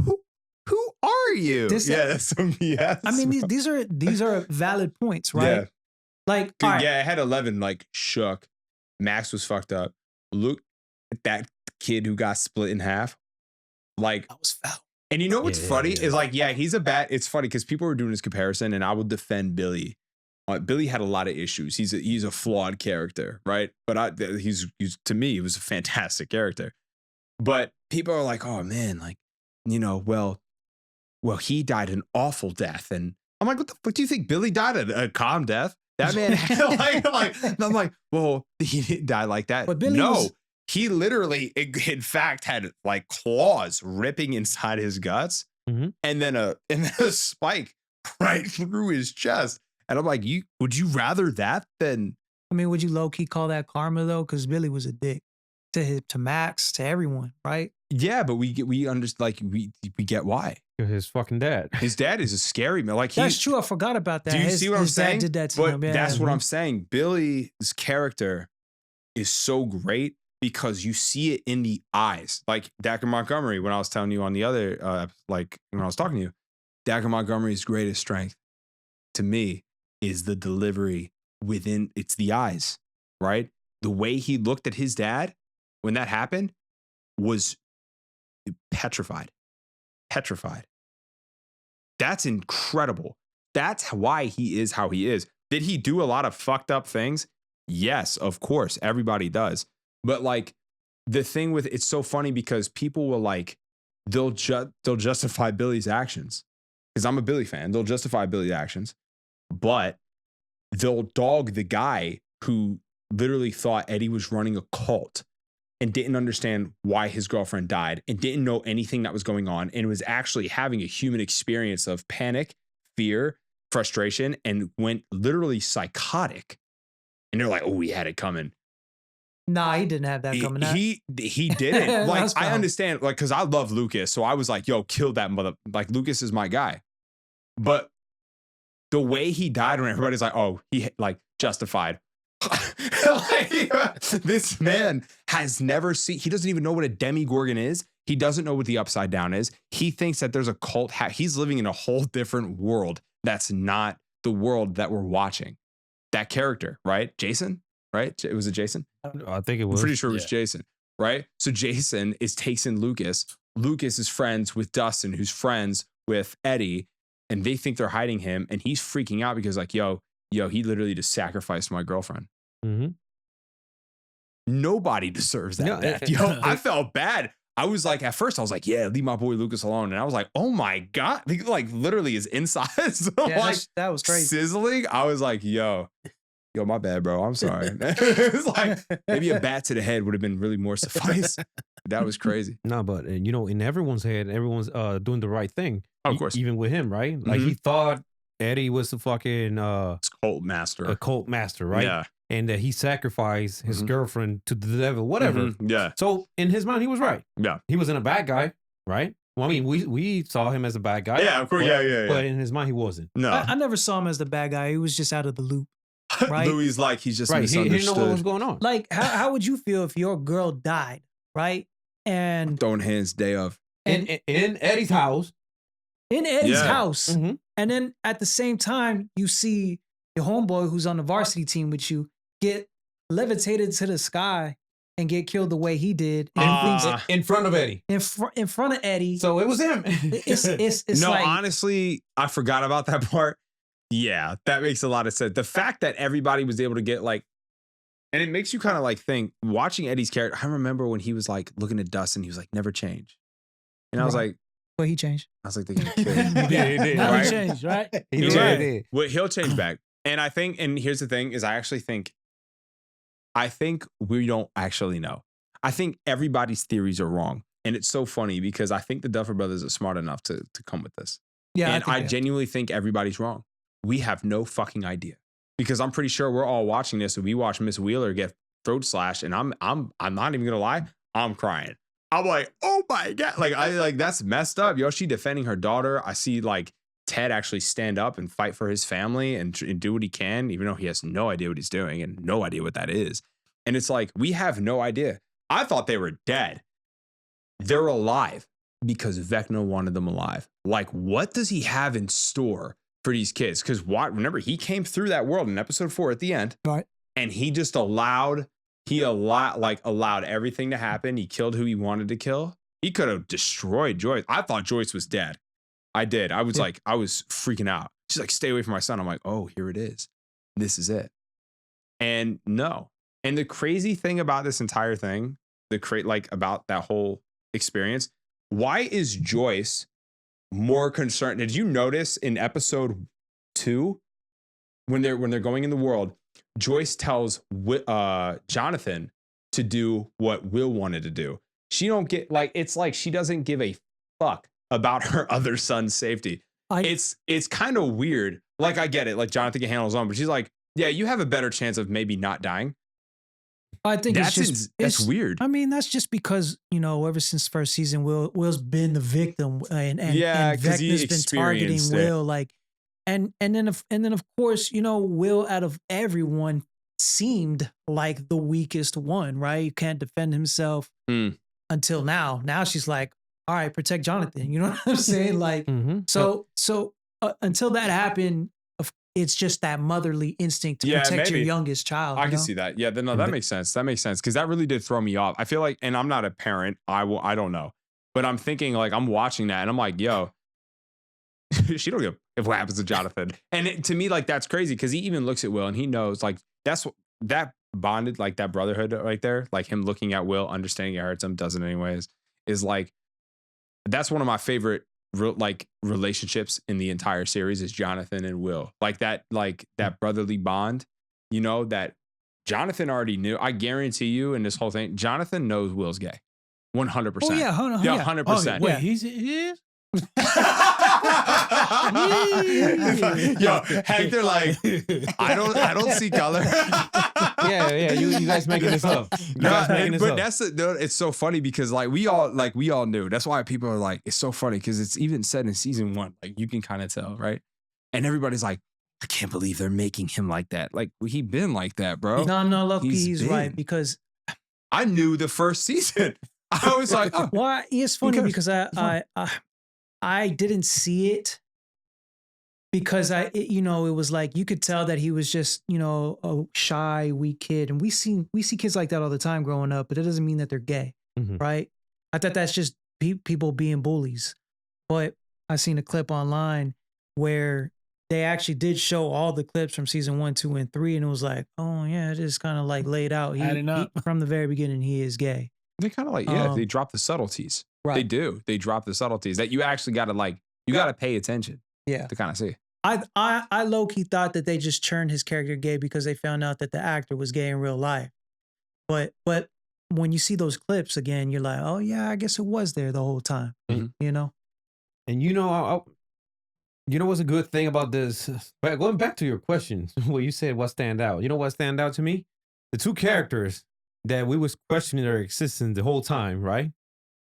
[SPEAKER 2] Who are you? That's some BS.
[SPEAKER 3] I mean, these are valid points, right?
[SPEAKER 2] Yeah.
[SPEAKER 3] Like,
[SPEAKER 2] right. Yeah, I had 11 like shook. Max was fucked up. Look at that kid who got split in half. Like,
[SPEAKER 3] that was foul.
[SPEAKER 2] And you know what's funny is like, yeah, he's a bat. It's funny because people were doing this comparison, and I would defend Billy. Billy had a lot of issues. He's a flawed character, right? But he's to me, he was a fantastic character. But people are like, oh man, like, you know, well, he died an awful death, and I'm like, what the fuck do you think? Billy died a calm death? That man, I'm like, well, he didn't die like that.
[SPEAKER 3] But Billy
[SPEAKER 2] he literally, in fact, had like claws ripping inside his guts, and then a spike right through his chest. And I'm like, would you rather that than?
[SPEAKER 3] I mean, would you low key call that karma though? Because Billy was a dick to Max, to everyone, right?
[SPEAKER 2] Yeah, but we understand, like we get why.
[SPEAKER 1] His fucking dad.
[SPEAKER 2] His dad is a scary man. Like
[SPEAKER 3] that's true. I forgot about that.
[SPEAKER 2] Do you see what I'm saying?
[SPEAKER 3] His dad did that to him. Yeah,
[SPEAKER 2] that's what I'm saying. Billy's character is so great. Because you see it in the eyes. Like Dacre Montgomery, when I was telling you on the other, like when I was talking to you, Dacre Montgomery's greatest strength to me is the delivery it's the eyes, right? The way he looked at his dad when that happened was petrified. That's incredible. That's why he is how he is. Did he do a lot of fucked up things? Yes, of course. Everybody does. But like the thing with it's so funny because people will like they'll justify Billy's actions because I'm a Billy fan. They'll justify Billy's actions, but they'll dog the guy who literally thought Eddie was running a cult and didn't understand why his girlfriend died and didn't know anything that was going on and was actually having a human experience of panic, fear, frustration, and went literally psychotic And they're like, oh, he had it coming.
[SPEAKER 3] Nah, he didn't have that coming out.
[SPEAKER 2] He didn't. Like, I understand, like, because I love Lucas. So I was like, yo, kill that mother. Like, Lucas is my guy. But the way he died when everybody's like, oh, he like justified. Like, this man has never seen, he doesn't even know what a demigorgon is. He doesn't know what the upside down is. He thinks that there's a cult. He's living in a whole different world that's not the world that we're watching. That character, right? Jason, right? Was it Jason?
[SPEAKER 1] I think it was.
[SPEAKER 2] I'm pretty sure it was Jason, right? So Jason is chasing Lucas. Lucas is friends with Dustin, who's friends with Eddie, and they think they're hiding him, and he's freaking out because like, yo, he literally just sacrificed my girlfriend.
[SPEAKER 1] Mm-hmm.
[SPEAKER 2] Nobody deserves that death. Yo, I felt bad. I was like, at first I was like, yeah, leave my boy Lucas alone. And I was like, oh my God. Like literally his insides like
[SPEAKER 3] that was crazy.
[SPEAKER 2] Sizzling. I was like, yo, my bad, bro. I'm sorry. It was like maybe a bat to the head would have been really more suffice. That was crazy.
[SPEAKER 1] No, but you know, in everyone's head, everyone's doing the right thing.
[SPEAKER 2] Of course.
[SPEAKER 1] Even with him, right? Like he thought Eddie was the fucking
[SPEAKER 2] cult master.
[SPEAKER 1] A cult master, right?
[SPEAKER 2] Yeah.
[SPEAKER 1] And that he sacrificed his girlfriend to the devil, whatever.
[SPEAKER 2] Yeah.
[SPEAKER 1] So in his mind, he was right.
[SPEAKER 2] Yeah.
[SPEAKER 1] He wasn't a bad guy, right? Well, I mean, we saw him as a bad guy.
[SPEAKER 2] Yeah, of course.
[SPEAKER 1] But,
[SPEAKER 2] Yeah.
[SPEAKER 1] But in his mind, he wasn't.
[SPEAKER 2] No.
[SPEAKER 3] I never saw him as the bad guy. He was just out of the loop. Right?
[SPEAKER 2] Louis like he's just
[SPEAKER 1] right.
[SPEAKER 2] misunderstood.
[SPEAKER 1] He didn't know what was going on.
[SPEAKER 3] Like, how would you feel if your girl died, right? And
[SPEAKER 2] throwing hands day of.
[SPEAKER 1] In Eddie's house.
[SPEAKER 3] In Eddie's house.
[SPEAKER 1] Mm-hmm.
[SPEAKER 3] And then at the same time, you see your homeboy who's on the varsity team with you get levitated to the sky and get killed the way he did
[SPEAKER 1] in front of Eddie.
[SPEAKER 3] In front of Eddie.
[SPEAKER 1] So it was him.
[SPEAKER 3] It's
[SPEAKER 2] no,
[SPEAKER 3] like,
[SPEAKER 2] honestly, I forgot about that part. Yeah, that makes a lot of sense. The fact that everybody was able to get like, and it makes you kind of like think, watching Eddie's character, I remember when he was like looking at Dustin, he was like, never change. And I was like,
[SPEAKER 3] but he changed.
[SPEAKER 2] I was like, they're gonna kill him.
[SPEAKER 1] He did.
[SPEAKER 3] Now
[SPEAKER 2] Right?
[SPEAKER 3] he changed, right?
[SPEAKER 1] He
[SPEAKER 3] You're
[SPEAKER 1] did.
[SPEAKER 3] right.
[SPEAKER 1] He did.
[SPEAKER 2] Well, he'll change back. And I think, and here's the thing, is I think we don't actually know. I think everybody's theories are wrong. And it's so funny because I think the Duffer Brothers are smart enough to come with this.
[SPEAKER 3] Yeah.
[SPEAKER 2] And I genuinely think everybody's wrong. We have no fucking idea. Because I'm pretty sure we're all watching this and we watch Miss Wheeler get throat slashed, and I'm not even gonna lie, I'm crying. I'm like, oh my God. Like that's messed up. Yo, she defending her daughter. I see like Ted actually stand up and fight for his family and do what he can, even though he has no idea what he's doing and no idea what that is. And it's like, we have no idea. I thought they were dead. They're alive because Vecna wanted them alive. Like, what does he have in store for these kids? Because remember, he came through that world in episode 4 at the end.
[SPEAKER 3] Right.
[SPEAKER 2] And he just allowed everything to happen. He killed who he wanted to kill. He could have destroyed Joyce. I thought Joyce was dead. I did. I was like, I was freaking out. She's like, stay away from my son. I'm like, oh, here it is. This is it. And no. And the crazy thing about this entire thing, about that whole experience, why is Joyce more concerned? Did you notice in episode 2, when they're going in the world, Joyce tells Jonathan to do what Will wanted to do. She don't get it's like she doesn't give a fuck about her other son's safety. It's kind of weird. Like, I get it. Like, Jonathan can handle his own, but she's like, yeah, you have a better chance of maybe not dying.
[SPEAKER 3] I think
[SPEAKER 2] that's weird.
[SPEAKER 3] I mean, that's just because, ever since first season, Will's been the victim and Vecna's been targeting Will. And then of course, Will out of everyone seemed like the weakest one, right? He can't defend himself until now. Now she's like, all right, protect Jonathan. You know what I'm saying? Like, so until that happened, it's just that motherly instinct to protect your youngest child.
[SPEAKER 2] I can see that. Yeah, no, that makes sense. That makes sense because that really did throw me off. I feel like, and I'm not a parent. I don't know, but I'm thinking like I'm watching that and I'm like, yo, she don't give if what happens to Jonathan. And to me, like that's crazy because he even looks at Will and he knows like that bonded, like that brotherhood right there, like him looking at Will, understanding it hurts him, doesn't anyways, is like that's one of my favorite relationships in the entire series is Jonathan and Will. Like that brotherly bond, that Jonathan already knew. I guarantee you in this whole thing, Jonathan knows Will's gay. 100%.
[SPEAKER 3] Oh yeah,
[SPEAKER 2] 100%.
[SPEAKER 1] Wait, he is?
[SPEAKER 2] Yo, Hector, like, I don't see color.
[SPEAKER 1] Yeah. You guys making this up. You guys making this up.
[SPEAKER 2] It's so funny because like we all knew. That's why people are like, it's so funny because it's even said in season 1. Like you can kind of tell, right? And everybody's like, I can't believe they're making him like that. Like he been like that, bro.
[SPEAKER 3] No, look, he's right because
[SPEAKER 2] I knew the first season. I was like, oh.
[SPEAKER 3] Well, it's funny because I didn't see it because it was like you could tell that he was just a shy, weak kid, and we see kids like that all the time growing up, but it doesn't mean that they're gay, right? I thought that's just people being bullies, but I seen a clip online where they actually did show all the clips from season 1, 2, and 3, and it was like, oh yeah, it is kind of like laid out. He, from the very beginning, he is gay.
[SPEAKER 2] They kind of like, they drop the subtleties.
[SPEAKER 3] Right.
[SPEAKER 2] They do. They drop the subtleties that you actually got to you got to pay attention.
[SPEAKER 3] Yeah.
[SPEAKER 2] To kind of see.
[SPEAKER 3] I low-key thought that they just turned his character gay because they found out that the actor was gay in real life. But when you see those clips again, you're like, oh yeah, I guess it was there the whole time.
[SPEAKER 1] Mm-hmm. And what's a good thing about this? But going back to your question, where you said what stand out. You know what stand out to me? The two characters that we was questioning their existence the whole time, right?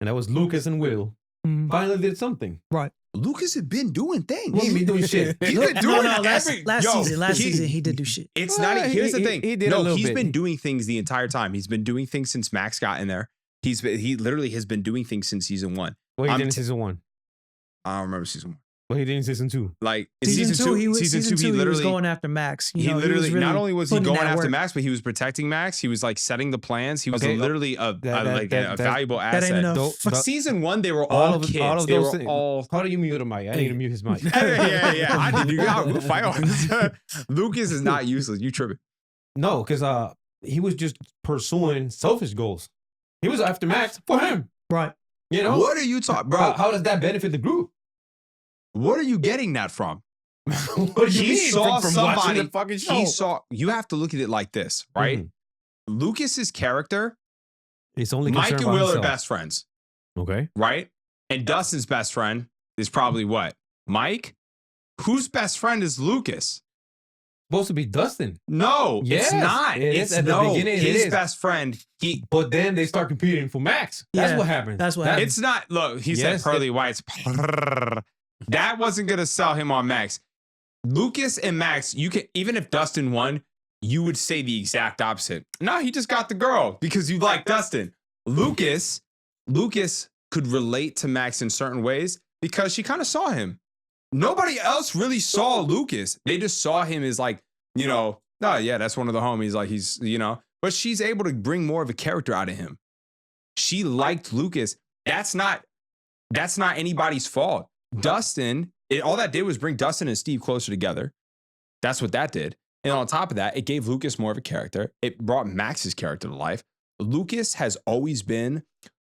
[SPEAKER 1] And that was Lucas and Will. Finally did something.
[SPEAKER 3] Right.
[SPEAKER 2] Lucas had been doing things.
[SPEAKER 1] He been doing shit.
[SPEAKER 2] He's been doing
[SPEAKER 3] last season he did do shit.
[SPEAKER 2] It's not. Here's the thing.
[SPEAKER 1] He did a little
[SPEAKER 2] he's
[SPEAKER 1] bit.
[SPEAKER 2] been doing things the entire time. He's been doing things since Max got in there. He literally has been doing things since season 1.
[SPEAKER 1] Well, he did in season 1.
[SPEAKER 2] I don't remember season 1.
[SPEAKER 1] Well, he did in season 2.
[SPEAKER 2] Like in
[SPEAKER 3] season 2, he
[SPEAKER 2] literally
[SPEAKER 3] was going after Max.
[SPEAKER 2] He literally not only was he going after Max, but he was protecting Max. He was like setting the plans. He was literally a valuable asset. For season 1, they were all kids. All of they were all.
[SPEAKER 1] How do you mute a mic? I need to mute his mic.
[SPEAKER 2] Yeah. I did. We'll fight on. Lucas is not useless. You tripping?
[SPEAKER 1] No, because he was just pursuing selfish goals. He was after Max for him.
[SPEAKER 3] Right.
[SPEAKER 2] What are you talking, bro?
[SPEAKER 1] How does that benefit the group?
[SPEAKER 2] What are you getting that from?
[SPEAKER 1] What do you mean from watching the fucking show?
[SPEAKER 2] You have to look at it like this, right? Lucas's character,
[SPEAKER 1] it's only
[SPEAKER 2] Mike and Will are best friends.
[SPEAKER 1] Okay.
[SPEAKER 2] Right? And Dustin's best friend is probably what? Mike? Whose best friend is Lucas?
[SPEAKER 1] Supposed to be Dustin.
[SPEAKER 2] No, it's not.
[SPEAKER 1] It's at the beginning.
[SPEAKER 2] His best friend.
[SPEAKER 1] But then they start competing for Max. That's what happened.
[SPEAKER 3] That's what happened.
[SPEAKER 2] It's not. Look, he said pearly whites. That wasn't gonna sell him on Max. Lucas and Max, you can, even if Dustin won, you would say the exact opposite. No, he just got the girl because you like Dustin. Lucas could relate to Max in certain ways because she kind of saw him. Nobody else really saw Lucas. They just saw him as like, oh yeah, that's one of the homies. Like he's, but she's able to bring more of a character out of him. She liked Lucas. That's not anybody's fault. Dustin, all that did was bring Dustin and Steve closer together. That's what that did. And on top of that, it gave Lucas more of a character. It brought Max's character to life. Lucas has always been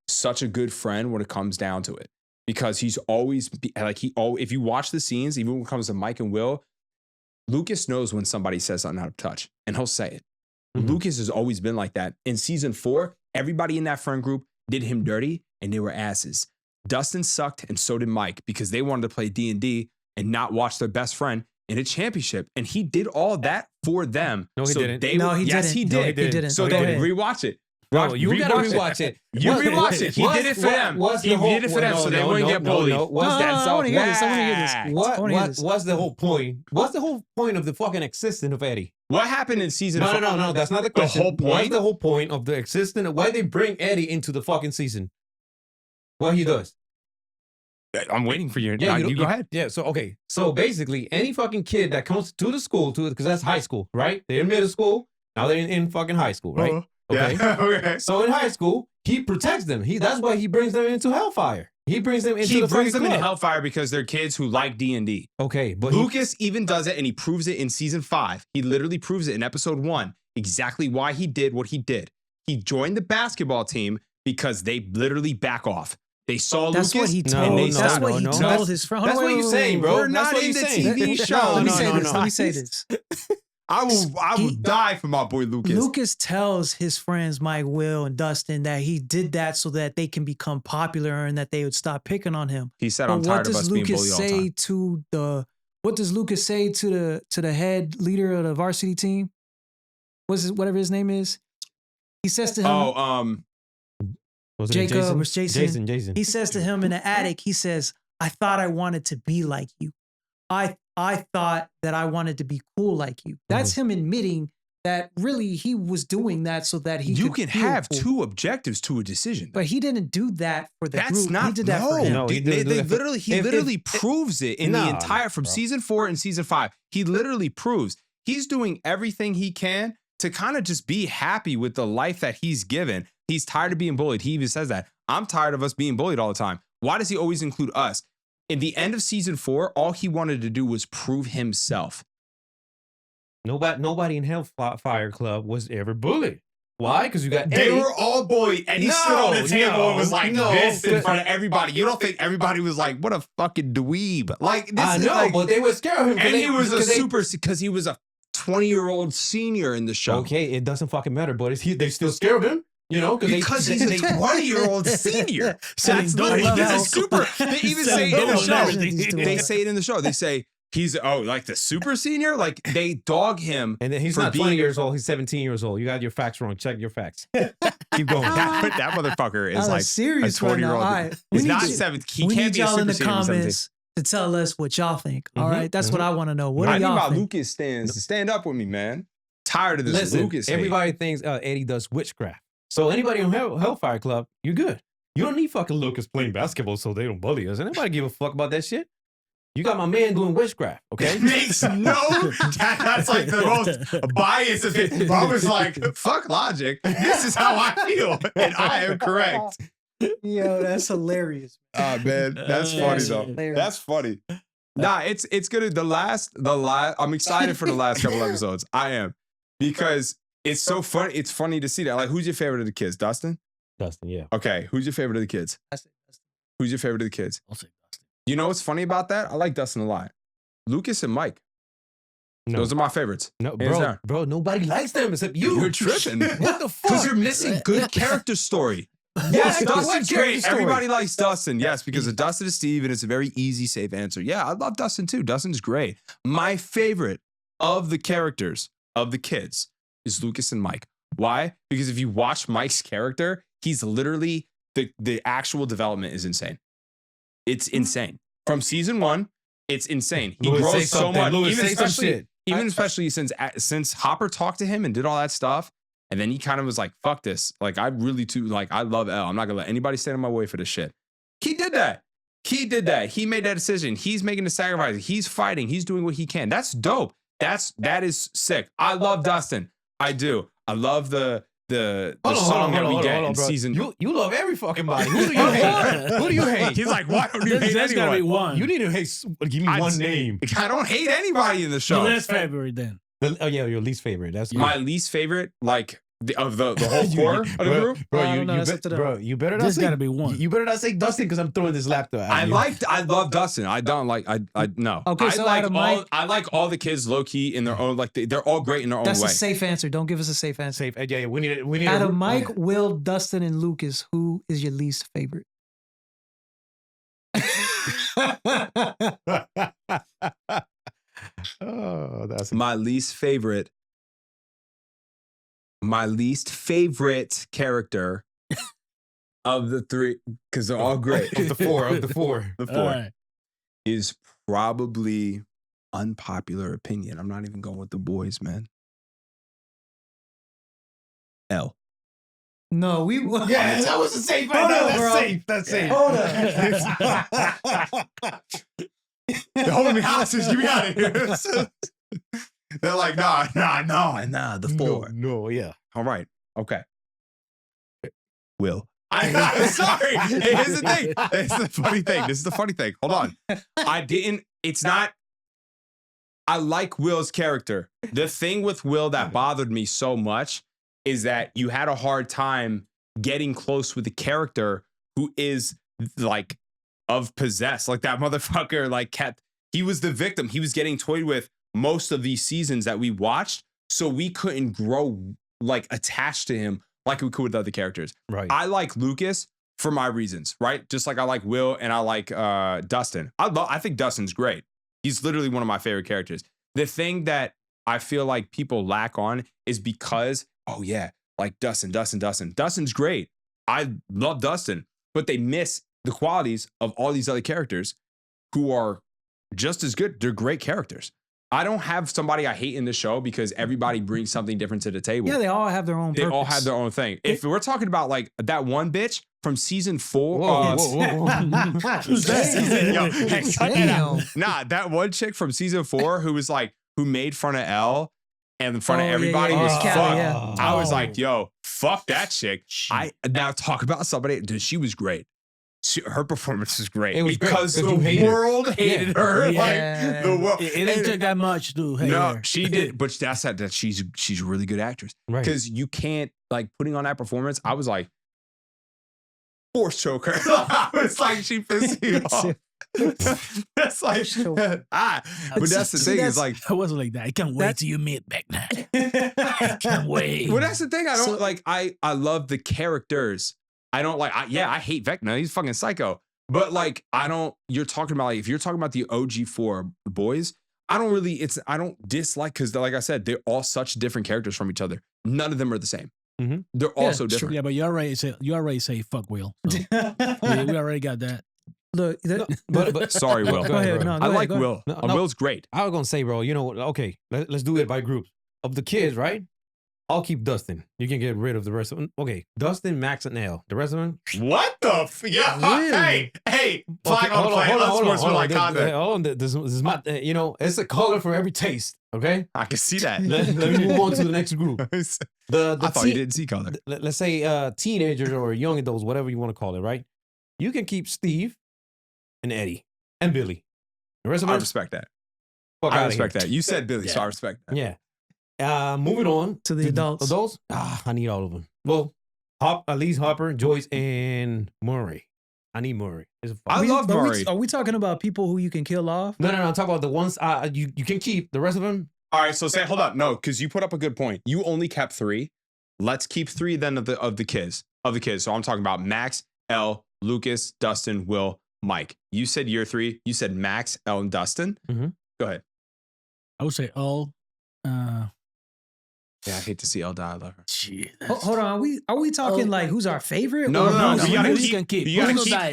[SPEAKER 2] such a good friend when it comes down to it. Because he's always if you watch the scenes, even when it comes to Mike and Will, Lucas knows when somebody says something out of touch and he'll say it. Lucas has always been like that. In season 4, everybody in that friend group did him dirty and they were asses. Dustin sucked and so did Mike because they wanted to play D&D and not watch their best friend in a championship. And he did all that for them.
[SPEAKER 1] No, he didn't.
[SPEAKER 2] Yes, he did.
[SPEAKER 3] No, he didn't.
[SPEAKER 2] So then rewatch it.
[SPEAKER 1] Bro, you gotta rewatch it.
[SPEAKER 2] You rewatch it. He did it for them. He did it for them so they wouldn't get bullied.
[SPEAKER 3] I want to hear this.
[SPEAKER 1] What's the whole point? What's the whole point of the fucking existence of Eddie?
[SPEAKER 2] What happened in season 4?
[SPEAKER 1] No, that's not the question.
[SPEAKER 2] The whole point?
[SPEAKER 1] What's the whole point of the existence? Why they bring Eddie into the fucking season? What he does?
[SPEAKER 2] I'm waiting for you.
[SPEAKER 1] Yeah,
[SPEAKER 2] you go ahead.
[SPEAKER 1] Yeah, so basically, any fucking kid that comes to the school, because that's high school, right? They're in middle school, now they're in fucking high school, right? Okay.
[SPEAKER 2] Yeah. Okay.
[SPEAKER 1] So in high school, he protects them. That's why he brings them into Hellfire. He brings them into
[SPEAKER 2] into Hellfire because they're kids who like D&D.
[SPEAKER 1] Okay, but
[SPEAKER 2] Lucas even does it, and he proves it in season 5. He literally proves it in episode 1 exactly why he did what he did. He joined the basketball team because they literally back off. They saw
[SPEAKER 3] that's
[SPEAKER 2] Lucas.
[SPEAKER 3] What he told. That's what he told his friend.
[SPEAKER 1] That's what you're saying, bro.
[SPEAKER 2] We're not in the TV show.
[SPEAKER 3] Let me say this.
[SPEAKER 2] I will die for my boy Lucas.
[SPEAKER 3] Lucas tells his friends Mike, Will, and Dustin that he did that so that they can become popular and that they would stop picking on him.
[SPEAKER 2] He said, "I'm tired of us being bullied all the time."
[SPEAKER 3] What does Lucas say to the head leader of the varsity team? whatever his name is. He says to him, Jacob or Jason. He says to him in the attic, he says, I thought I wanted to be like you. I thought that I wanted to be cool like you. That's him admitting that really he was doing that so that he
[SPEAKER 2] You
[SPEAKER 3] could
[SPEAKER 2] can
[SPEAKER 3] feel
[SPEAKER 2] have
[SPEAKER 3] cool.
[SPEAKER 2] two objectives to a decision.
[SPEAKER 3] But he didn't do that for the
[SPEAKER 2] That's
[SPEAKER 3] group.
[SPEAKER 2] not.
[SPEAKER 3] He did that for him.
[SPEAKER 1] No,
[SPEAKER 2] he literally proves it in the entire from
[SPEAKER 1] bro.
[SPEAKER 2] season 4 and season 5. He literally proves he's doing everything he can to kind of just be happy with the life that he's given. He's tired of being bullied. He even says that. I'm tired of us being bullied all the time. Why does he always include us? In the end of season 4, all he wanted to do was prove himself.
[SPEAKER 1] Nobody in Hellfire Club was ever bullied. Why? Because you got
[SPEAKER 2] They
[SPEAKER 1] Eddie.
[SPEAKER 2] were all bullied, and he stood on the table and was like this in front of everybody. You don't think everybody was like, "What a fucking dweeb!" Like this
[SPEAKER 1] I
[SPEAKER 2] is
[SPEAKER 1] know,
[SPEAKER 2] like,
[SPEAKER 1] but they were scared of him.
[SPEAKER 2] and he was because he was a 20-year-old senior in the show.
[SPEAKER 1] Okay, it doesn't fucking matter, but they still scared of him. You know,
[SPEAKER 2] Because he's a 20-year-old senior. That's literally
[SPEAKER 3] love
[SPEAKER 2] this
[SPEAKER 3] how-
[SPEAKER 2] is super. They even say it in the show. They say it in the show. They say he's like the super senior. Like they dog him.
[SPEAKER 1] And then he's
[SPEAKER 2] for
[SPEAKER 1] not
[SPEAKER 2] being
[SPEAKER 1] 20 years old. He's 17 years old. You got your facts wrong. Check your facts. Keep going.
[SPEAKER 2] That motherfucker is
[SPEAKER 3] I'm
[SPEAKER 2] like
[SPEAKER 3] serious
[SPEAKER 2] a 20-year-old.
[SPEAKER 3] right now. All right. We
[SPEAKER 2] He's
[SPEAKER 3] need
[SPEAKER 2] not
[SPEAKER 3] you-
[SPEAKER 2] 17. He
[SPEAKER 3] we
[SPEAKER 2] can't
[SPEAKER 3] need
[SPEAKER 2] be a
[SPEAKER 3] y'all in
[SPEAKER 2] super
[SPEAKER 3] the
[SPEAKER 2] senior. He's 17.
[SPEAKER 3] comments to tell us what y'all think. All
[SPEAKER 1] Mhm,
[SPEAKER 3] right, that's what I want to know. What
[SPEAKER 2] I
[SPEAKER 3] do
[SPEAKER 2] need
[SPEAKER 3] y'all
[SPEAKER 2] my
[SPEAKER 3] think?
[SPEAKER 2] Lucas stands to stand up with me, man. Tired of this
[SPEAKER 1] Listen,
[SPEAKER 2] Lucas. hate.
[SPEAKER 1] everybody thinks Eddie does witchcraft. So anybody on Hellfire Club, you're good. You don't need fucking Lucas playing basketball so they don't bully us. Anybody give a fuck about that shit? You got my man doing witchcraft, okay?
[SPEAKER 2] It makes that's like the most biased of it. I was like, fuck logic. This is how I feel, and I am correct.
[SPEAKER 3] Yo, that's hilarious.
[SPEAKER 2] Ah, man, that's funny though.
[SPEAKER 3] Hilarious.
[SPEAKER 2] That's funny. Nah, it's good. The last. I'm excited for the last couple episodes. I am, because it's so funny. It's funny to see that. Like, who's your favorite of the kids? Dustin?
[SPEAKER 1] Dustin, yeah.
[SPEAKER 2] Okay, who's your favorite of the kids? Who's your favorite of the kids?
[SPEAKER 4] I'll say Dustin.
[SPEAKER 2] You know what's funny about that? I like Dustin a lot. Lucas and Mike.
[SPEAKER 1] No,
[SPEAKER 2] Those are my favorites.
[SPEAKER 1] no,
[SPEAKER 2] Hands down.
[SPEAKER 1] bro, nobody likes them except you.
[SPEAKER 2] You're tripping.
[SPEAKER 1] What the fuck?
[SPEAKER 2] Because you're missing good character story.
[SPEAKER 1] Yeah,
[SPEAKER 2] Yes,
[SPEAKER 1] what
[SPEAKER 2] Dustin's
[SPEAKER 1] character
[SPEAKER 2] great.
[SPEAKER 1] story?
[SPEAKER 2] Everybody likes Dustin. Yes, because of Dustin and Steve, and it's a very easy, safe answer. Yeah, I love Dustin too. Dustin's great. My favorite of the characters of the kids is Lucas and Mike. Why? Because if you watch Mike's character, he's literally the actual development is insane. It's insane. From season 1, it's insane. He
[SPEAKER 1] Louis, say
[SPEAKER 2] grows so
[SPEAKER 1] something.
[SPEAKER 2] much.
[SPEAKER 1] Louis,
[SPEAKER 2] Even
[SPEAKER 1] say some
[SPEAKER 2] especially,
[SPEAKER 1] shit.
[SPEAKER 2] even especially since Hopper talked to him and did all that stuff. And then he kind of was like, fuck this. Like, I really too, like, I love L. I'm not going to let anybody stand in my way for this shit. He did that. He made that decision. He's making the sacrifice. He's fighting. He's doing what he can. That's dope. That is sick. I love Dustin. I do. I love the song that we get in
[SPEAKER 1] bro.
[SPEAKER 2] season.
[SPEAKER 1] You love every fucking body. Who do you hate? Who do you hate?
[SPEAKER 2] He's like, why don't you hate
[SPEAKER 4] There's gotta be
[SPEAKER 2] anyone?
[SPEAKER 4] one.
[SPEAKER 1] You need to hate. Give me one name.
[SPEAKER 2] I don't hate anybody in the
[SPEAKER 4] Your
[SPEAKER 2] show.
[SPEAKER 4] last favorite then.
[SPEAKER 1] Oh yeah, your least favorite. That's
[SPEAKER 2] My least favorite, like of the whole core of the group.
[SPEAKER 1] Bro,
[SPEAKER 3] I don't know, that's up to them.
[SPEAKER 1] you better not
[SPEAKER 4] There's
[SPEAKER 1] say.
[SPEAKER 4] gotta be one.
[SPEAKER 1] You better not say Dustin because I'm throwing this laptop. At you.
[SPEAKER 2] I love Dustin. I don't like I no.
[SPEAKER 3] Okay,
[SPEAKER 2] I
[SPEAKER 3] so
[SPEAKER 2] like
[SPEAKER 3] out of
[SPEAKER 2] all
[SPEAKER 3] Mike-
[SPEAKER 2] I like all the kids low key in their own, like they're all great in their own
[SPEAKER 3] That's
[SPEAKER 2] way.
[SPEAKER 3] a safe answer. Don't give us a safe answer.
[SPEAKER 1] Safe. Yeah, we need.
[SPEAKER 3] Out of Mike, Will, Dustin, and Lucas, who is your least favorite?
[SPEAKER 1] Oh, that's
[SPEAKER 2] My least favorite character of the 3, because they're all great.
[SPEAKER 1] of the four.
[SPEAKER 2] The 4
[SPEAKER 4] All right.
[SPEAKER 2] is probably unpopular opinion. I'm not even going with the boys, man. L.
[SPEAKER 3] No, we.
[SPEAKER 1] Yeah, that was a safe.
[SPEAKER 3] Hold on,
[SPEAKER 1] That's
[SPEAKER 3] bro.
[SPEAKER 1] safe. That's safe.
[SPEAKER 3] Hold
[SPEAKER 2] They're holding me hostage. Get me out of here. They're like, nah, the 4.
[SPEAKER 1] No, yeah.
[SPEAKER 2] All right. Okay. Will. I'm sorry. Here's the thing. This is the funny thing. This is the funny thing. Hold on. I like Will's character. The thing with Will that bothered me so much is that you had a hard time getting close with the character who is like of possessed. Like that motherfucker, like he was the victim. He was getting toyed with most of these seasons that we watched. So we couldn't grow like attached to him like we could with other characters.
[SPEAKER 1] Right.
[SPEAKER 2] I like Lucas for my reasons, right? Just like I like Will and I like Dustin. I think Dustin's great. He's literally one of my favorite characters. The thing that I feel like people lack on is because, oh yeah, like Dustin. Dustin's great. I love Dustin, but they miss the qualities of all these other characters who are just as good. They're great characters. I don't have somebody I hate in the show because everybody brings something different to the table.
[SPEAKER 3] Yeah, they all have their own purpose.
[SPEAKER 2] They all have their own thing. If we're talking about like that one bitch from season 4.
[SPEAKER 1] Whoa.
[SPEAKER 2] Who's that? Nah, that one chick from season 4 who was like, who made fun of Elle and in front of everybody was fucked.
[SPEAKER 3] Yeah.
[SPEAKER 2] I was like, yo, fuck that chick. I now talk about somebody, dude, she was great. Her performance is great.
[SPEAKER 1] It was
[SPEAKER 2] because
[SPEAKER 1] great,
[SPEAKER 2] the world hated her.
[SPEAKER 3] Yeah.
[SPEAKER 2] Like the world.
[SPEAKER 4] It didn't take that much to hate her.
[SPEAKER 2] She did, but that's that she's a really good actress.
[SPEAKER 1] Right.
[SPEAKER 2] Because you can't like putting on that performance. I was like, force choker. I was like, she pissed me off. That's like, but that's the thing. Is like,
[SPEAKER 4] I wasn't like that. I can't wait till you meet back now. I can't wait.
[SPEAKER 2] Well, that's the thing. I don't like. I love the characters. I don't like. I hate Vecna. He's fucking psycho. But like, I don't. You're talking about like if you're talking about the OG4 boys. I don't really. I don't dislike because like I said, they're all such different characters from each other. None of them are the same.
[SPEAKER 1] Mm-hmm.
[SPEAKER 2] They're all so different.
[SPEAKER 4] Yeah, but you already say fuck Will. So. we already got that.
[SPEAKER 3] Look,
[SPEAKER 2] but sorry, Will.
[SPEAKER 3] Go ahead. No,
[SPEAKER 2] I like
[SPEAKER 3] go
[SPEAKER 2] Will.
[SPEAKER 1] No,
[SPEAKER 2] Will's great.
[SPEAKER 1] I was gonna say, bro. You know, okay, let's do it by groups of the kids, right? I'll keep Dustin. You can get rid of the rest of them. Okay, Dustin, Max, and Elle. The rest of them.
[SPEAKER 2] What the? Yeah.
[SPEAKER 3] Really?
[SPEAKER 2] Hey. Flag on play.
[SPEAKER 1] Hold on. This is my. You know, it's a color for every taste. Okay.
[SPEAKER 2] I can see that.
[SPEAKER 1] Let me move on to the next group.
[SPEAKER 2] I thought you didn't see color.
[SPEAKER 1] Let's say teenagers or young adults, whatever you want to call it, right? You can keep Steve and Eddie and Billy. The rest of them.
[SPEAKER 2] I respect that. I respect that. You said Billy, so I respect that.
[SPEAKER 1] Yeah. Moving on
[SPEAKER 3] to the adults.
[SPEAKER 1] Adults? I need all of them. Well, at least Hopper, Joyce, and Murray. I need Murray.
[SPEAKER 2] I love Murray.
[SPEAKER 3] Are we talking about people who you can kill off?
[SPEAKER 1] No. I'm talking about the ones you can keep. The rest of them.
[SPEAKER 2] All right. So hold up. No, because you put up a good point. You only kept 3. Let's keep 3 then of the kids. So I'm talking about Max, Elle, Lucas, Dustin, Will, Mike. You said year 3. You said Max, Elle, and Dustin.
[SPEAKER 1] Mm-hmm.
[SPEAKER 2] Go ahead.
[SPEAKER 4] I would say all.
[SPEAKER 2] Yeah, I hate to see Elle die. I love her.
[SPEAKER 3] Hold on, are we talking like who's our favorite?
[SPEAKER 2] No.
[SPEAKER 4] You gotta keep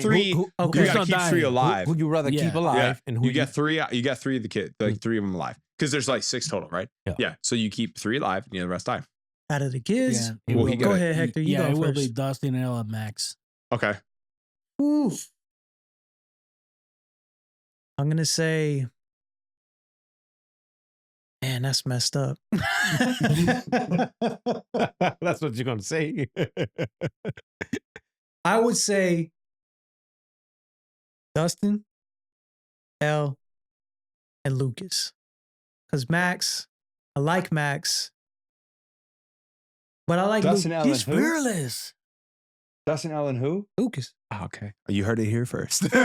[SPEAKER 2] 3. You gotta keep 3 alive.
[SPEAKER 1] Who you rather keep alive? And who
[SPEAKER 2] you get 3? You got 3 of the kids, like 3 of them alive, because there's like 6 total, right?
[SPEAKER 1] Yeah.
[SPEAKER 2] So you keep 3 alive, and the rest die.
[SPEAKER 3] Out of the kids?
[SPEAKER 4] Yeah.
[SPEAKER 2] Well,
[SPEAKER 3] go ahead, Hector. You go
[SPEAKER 4] it will
[SPEAKER 3] first.
[SPEAKER 4] be Dustin, Elle, and Max.
[SPEAKER 2] Okay.
[SPEAKER 3] Ooh. I'm gonna say. Man, that's messed up.
[SPEAKER 1] That's what you're gonna say.
[SPEAKER 3] I would say Dustin, Elle, and Lucas. Because Max, I like Max. But I like
[SPEAKER 2] Dustin, Elle,
[SPEAKER 4] He's
[SPEAKER 2] and who?
[SPEAKER 4] fearless.
[SPEAKER 2] Dustin, Elle, and who?
[SPEAKER 3] Lucas.
[SPEAKER 2] Oh, okay. You heard it here first.
[SPEAKER 1] Go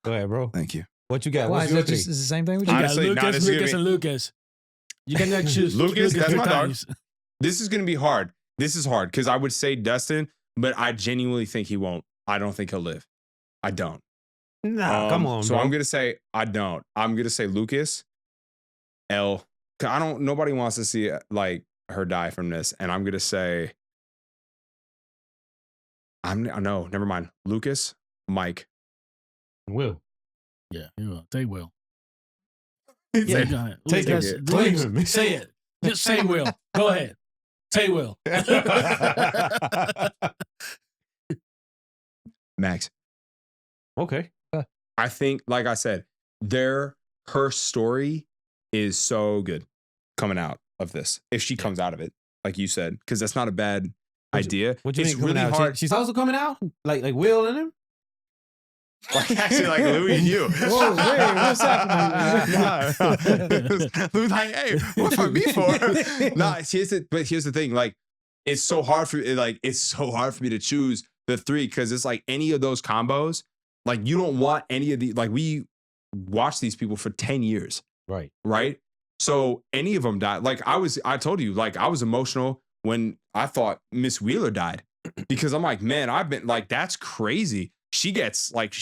[SPEAKER 1] ahead, bro.
[SPEAKER 2] Thank you.
[SPEAKER 1] What you got?
[SPEAKER 3] Why
[SPEAKER 1] What's
[SPEAKER 3] is
[SPEAKER 1] your
[SPEAKER 3] it just
[SPEAKER 1] three?
[SPEAKER 3] is the same thing?
[SPEAKER 4] You got
[SPEAKER 2] Honestly,
[SPEAKER 4] Lucas, and Lucas. You cannot choose
[SPEAKER 2] Lucas, that's
[SPEAKER 4] 3
[SPEAKER 2] my dog.
[SPEAKER 4] times.
[SPEAKER 2] This is going to be hard. This is hard because I would say Dustin, but I genuinely think he won't. I don't think he'll live. I don't.
[SPEAKER 1] Nah, come on,
[SPEAKER 2] So
[SPEAKER 1] bro.
[SPEAKER 2] I'm going to say I don't. I'm going to say Lucas, Elle. Nobody wants to see like her die from this. And I'm going to say, no, never mind. Lucas, Mike.
[SPEAKER 1] Will.
[SPEAKER 4] Yeah, you will. Take Will.
[SPEAKER 1] Yeah.
[SPEAKER 4] Go ahead.
[SPEAKER 1] Take
[SPEAKER 4] Lucas,
[SPEAKER 1] it.
[SPEAKER 4] Lucas,
[SPEAKER 1] Blame him.
[SPEAKER 4] say it. Just say Will. Go ahead. Say Will.
[SPEAKER 2] Max.
[SPEAKER 1] Okay.
[SPEAKER 2] I think, like I said, her story is so good coming out of this. If she comes out of it, like you said, because that's not a bad idea.
[SPEAKER 1] What you
[SPEAKER 2] It's
[SPEAKER 1] mean coming
[SPEAKER 2] really
[SPEAKER 1] out?
[SPEAKER 2] hard.
[SPEAKER 1] She's also coming out? Like Will and him?
[SPEAKER 2] Like actually, like Louis and you.
[SPEAKER 3] Whoa, wait, what's happening?
[SPEAKER 2] Louis like, hey, what's my beef for? Here's the thing. Like, it's so hard for me to choose the 3 because it's like any of those combos. Like, you don't want any of the like we watched these people for 10 years. Right. So any of them died. Like I told you, like I was emotional when I thought Miss Wheeler died because I'm like, man, I've been like, that's crazy. She dies like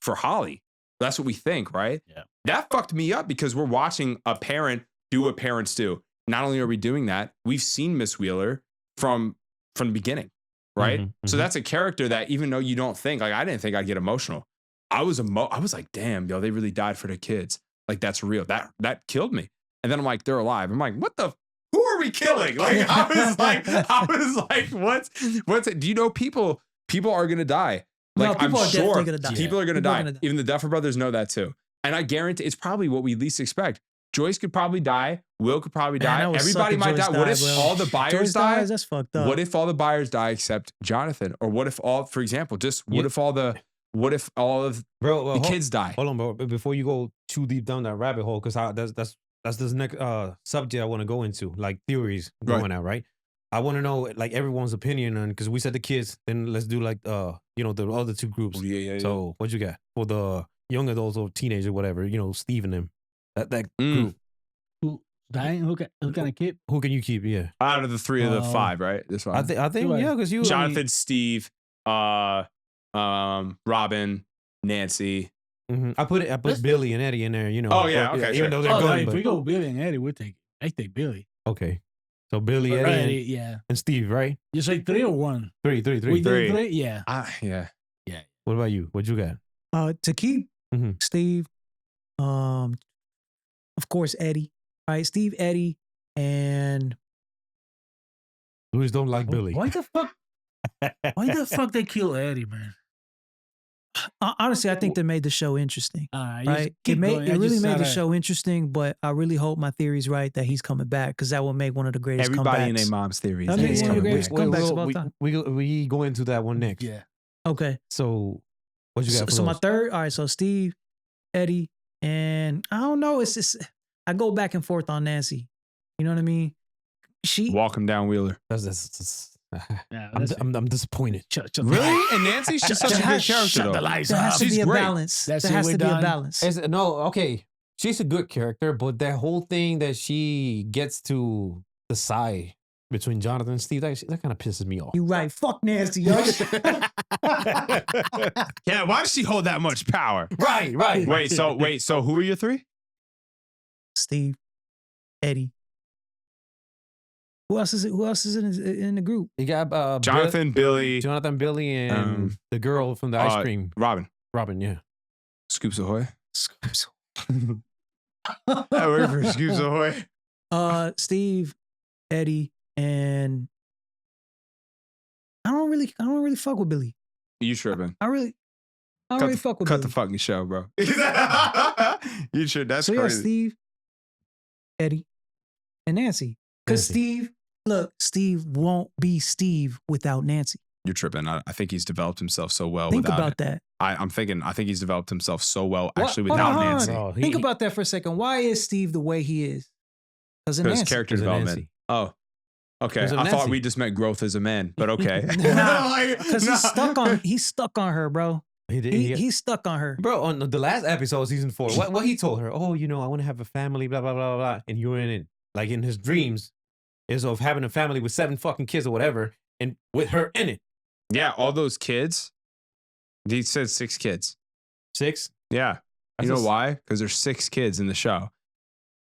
[SPEAKER 2] for Holly. That's what we think, right?
[SPEAKER 4] Yeah.
[SPEAKER 2] That fucked me up because we're watching a parent do what parents do. Not only are we doing that, we've seen Miss Wheeler from the beginning, right? So that's a character that even though you don't think, like I didn't think I'd get emotional. I was like, damn, yo, they really died for their kids. Like that's real. That killed me. And then I'm like, they're alive. I'm like, who are we killing? Like I was like, what's it? Do you know people are gonna die? Like
[SPEAKER 3] no,
[SPEAKER 2] I'm sure
[SPEAKER 3] gonna die.
[SPEAKER 2] people are gonna die. Even the Duffer Brothers know that too. And I guarantee it's probably what we least expect. Joyce could probably die. Will could probably die. Everybody might die. What if all the buyers die?
[SPEAKER 3] That's fucked up.
[SPEAKER 2] What if all the buyers die except Jonathan? Or what if for example, what if all of the kids die?
[SPEAKER 1] Hold on, bro. Before you go too deep down that rabbit hole, because that's this next subject I want to go into, like theories going out, right? I want to know like everyone's opinion on, because we said the kids, then let's do like the other two groups.
[SPEAKER 2] Yeah.
[SPEAKER 1] So what you got for the young adults or teenager, whatever, Steve and them, that group.
[SPEAKER 4] Who dying? Who can I keep?
[SPEAKER 1] Who can you keep? Yeah,
[SPEAKER 2] out of the three of the five, right? This one.
[SPEAKER 1] I think yeah, because you
[SPEAKER 2] Jonathan, Steve, Robin, Nancy.
[SPEAKER 1] I put Billy and Eddie in there,
[SPEAKER 2] Oh yeah, okay.
[SPEAKER 1] Even though they're good,
[SPEAKER 4] if we go Billy and Eddie, I take Billy.
[SPEAKER 1] Okay, so Billy, Eddie, and Steve, right?
[SPEAKER 4] You say 3 or 1?
[SPEAKER 1] 3.
[SPEAKER 4] We do 3? Yeah.
[SPEAKER 2] Yeah.
[SPEAKER 1] What about you? What you got?
[SPEAKER 3] To keep Steve, of course Eddie, right? Steve, Eddie, and
[SPEAKER 1] Louis don't like Billy.
[SPEAKER 4] Why the fuck? Why the fuck they kill Eddie, man?
[SPEAKER 3] Honestly, I think they made the show interesting. Right? It really made the show interesting, but I really hope my theory's right that he's coming back, because that will make one of the greatest
[SPEAKER 2] Everybody
[SPEAKER 3] comebacks.
[SPEAKER 2] in their mom's theories.
[SPEAKER 3] That makes one of the greatest comebacks of all time.
[SPEAKER 1] We go into that one next.
[SPEAKER 4] Yeah.
[SPEAKER 3] Okay.
[SPEAKER 1] So what you got?
[SPEAKER 3] So my third, all right. So Steve, Eddie, and I don't know. It's just I go back and forth on Nancy. You know what I mean? She
[SPEAKER 2] walk him down Wheeler.
[SPEAKER 1] I'm disappointed.
[SPEAKER 2] Really? And Nancy, she's such a good character.
[SPEAKER 3] There has to be a balance. There has to be a balance.
[SPEAKER 1] Okay. She's a good character, but that whole thing that she gets to decide between Jonathan and Steve, that kind of pisses me off.
[SPEAKER 3] You right. Fuck Nancy, yo.
[SPEAKER 2] Yeah, why does she hold that much power?
[SPEAKER 1] Right.
[SPEAKER 2] Wait, so who are your three?
[SPEAKER 3] Steve, Eddie. Who else is in the group?
[SPEAKER 1] You got
[SPEAKER 2] Jonathan, Billy,
[SPEAKER 1] and the girl from the ice cream.
[SPEAKER 2] Robin,
[SPEAKER 1] yeah.
[SPEAKER 2] Scoops Ahoy. I work for Scoops Ahoy.
[SPEAKER 3] Steve, Eddie, and I don't really fuck with Billy.
[SPEAKER 2] You tripping?
[SPEAKER 3] I really fuck with Billy.
[SPEAKER 2] Cut the fucking show, bro. You sure? That's
[SPEAKER 3] so
[SPEAKER 2] crazy.
[SPEAKER 3] Yeah, Steve, Eddie, and Nancy. Because Steve won't be Steve without Nancy.
[SPEAKER 2] You're tripping. I think he's developed himself so well.
[SPEAKER 3] Think about that.
[SPEAKER 2] I think he's developed himself so well actually without Nancy.
[SPEAKER 3] Think about that for a second. Why is Steve the way he is? Because of Nancy.
[SPEAKER 2] Character development. Oh, okay. I thought we just meant growth as a man, but okay.
[SPEAKER 3] Because he's stuck on her, bro. He's stuck on her,
[SPEAKER 1] bro. On the last episode, season 4, what he told her? Oh, I want to have a family, blah blah blah blah. And you're in it, like in his dreams, is of having a family with 7 fucking kids or whatever, and with her in it.
[SPEAKER 2] Yeah, all those kids. He said 6 kids.
[SPEAKER 1] 6?
[SPEAKER 2] Yeah. You know why? Because there's 6 kids in the show.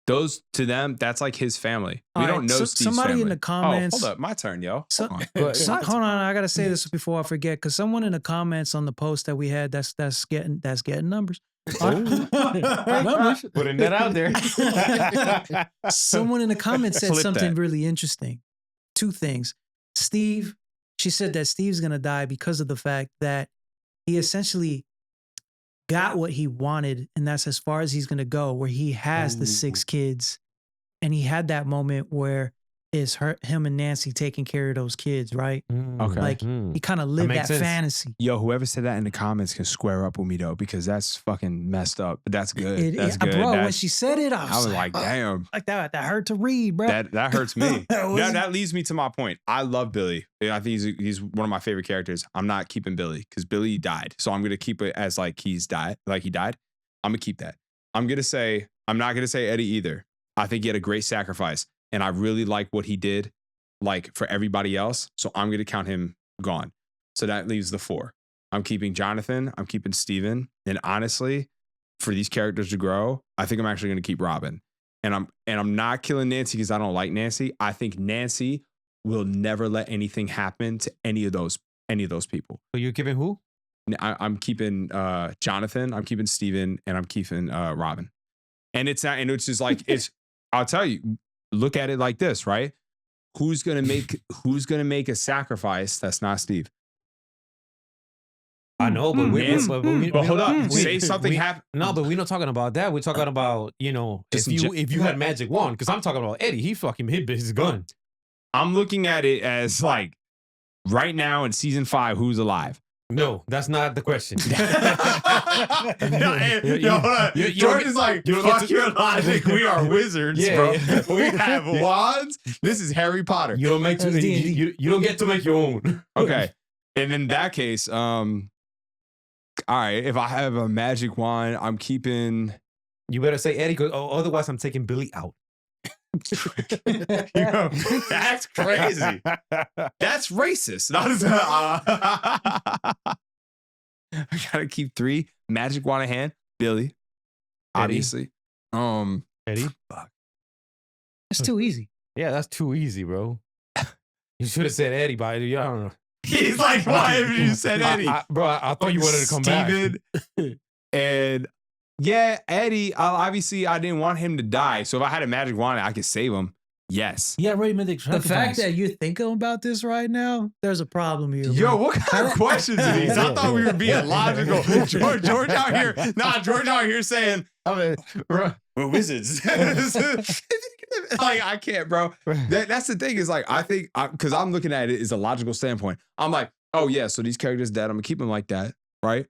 [SPEAKER 2] Those, to them, that's like his family. We don't know Steve's
[SPEAKER 3] somebody
[SPEAKER 2] family.
[SPEAKER 3] In the comments.
[SPEAKER 2] Oh, hold up. My turn, yo.
[SPEAKER 3] Hold on. I got to say this before I forget, because someone in the comments on the post that we had, that's getting numbers.
[SPEAKER 1] Putting that out there.
[SPEAKER 3] Someone in the comments said something really interesting. 2 things. Steve, she said that Steve's going to die because of the fact that he essentially got what he wanted, and that's as far as he's going to go, where he has the 6 kids. And he had that moment where it's him and Nancy taking care of those kids, right?
[SPEAKER 2] Okay.
[SPEAKER 3] Like he kind of lived that fantasy.
[SPEAKER 2] Yo, whoever said that in the comments can square up with me though, because that's fucking messed up. But that's good. That's good.
[SPEAKER 3] Bro, when she said it, I was
[SPEAKER 2] like, damn.
[SPEAKER 3] Like that hurt to read, bro.
[SPEAKER 2] That hurts me. that leads me to my point. I love Billy. I think he's one of my favorite characters. I'm not keeping Billy because Billy died. So I'm gonna keep it as like he died. I'm gonna keep that. I'm not gonna say Eddie either. I think he had a great sacrifice. And I really like what he did, like for everybody else. So I'm going to count him gone. So that leaves the 4. I'm keeping Jonathan. I'm keeping Steven. And honestly, for these characters to grow, I think I'm actually going to keep Robin. And I'm not killing Nancy because I don't like Nancy. I think Nancy will never let anything happen to any of those people.
[SPEAKER 1] So you're keeping who?
[SPEAKER 2] I'm keeping Jonathan, I'm keeping Steven, and I'm keeping Robin. And it's just like I'll tell you, look at it like this, right? Who's gonna make a sacrifice that's not Steve?
[SPEAKER 1] I know, but
[SPEAKER 2] but hold up. Say something happened.
[SPEAKER 1] No, but we're not talking about that. We're talking about, if you had magic wand, because I'm talking about Eddie. He fucking hit his gun.
[SPEAKER 2] I'm looking at it as like right now in season 5, who's alive?
[SPEAKER 1] No, that's not the question.
[SPEAKER 2] Jordan's like, fuck your logic. We are wizards, bro. We have wands. This is Harry Potter.
[SPEAKER 1] You don't get to make your own.
[SPEAKER 2] Okay. And in that case, all right, if I have a magic wand, I'm keeping.
[SPEAKER 1] You better say Eddie, because otherwise I'm taking Billy out.
[SPEAKER 2] That's crazy. That's racist. I gotta keep 3 magic wand in hand. Billy,
[SPEAKER 1] Eddie.
[SPEAKER 2] obviously.
[SPEAKER 1] Eddie.
[SPEAKER 2] Fuck.
[SPEAKER 3] It's too easy.
[SPEAKER 1] Yeah, that's too easy, bro. You should have said Eddie, but I don't know.
[SPEAKER 2] He's like, why have you said Eddie?
[SPEAKER 1] I thought you wanted to come back.
[SPEAKER 2] And yeah, Eddie, obviously I didn't want him to die. So if I had a magic wand, I could save him. Yes.
[SPEAKER 4] Yeah, already made
[SPEAKER 3] the fact that you're thinking about this right now, there's a problem here.
[SPEAKER 2] Yo, what kind of questions are these? I thought we were being logical. George out here. George out here saying, we're wizards. Like, I can't, bro. That's the thing is like, I think, because I'm looking at it as a logical standpoint. I'm like, oh yeah, so these characters dead. I'm going to keep them like that, right?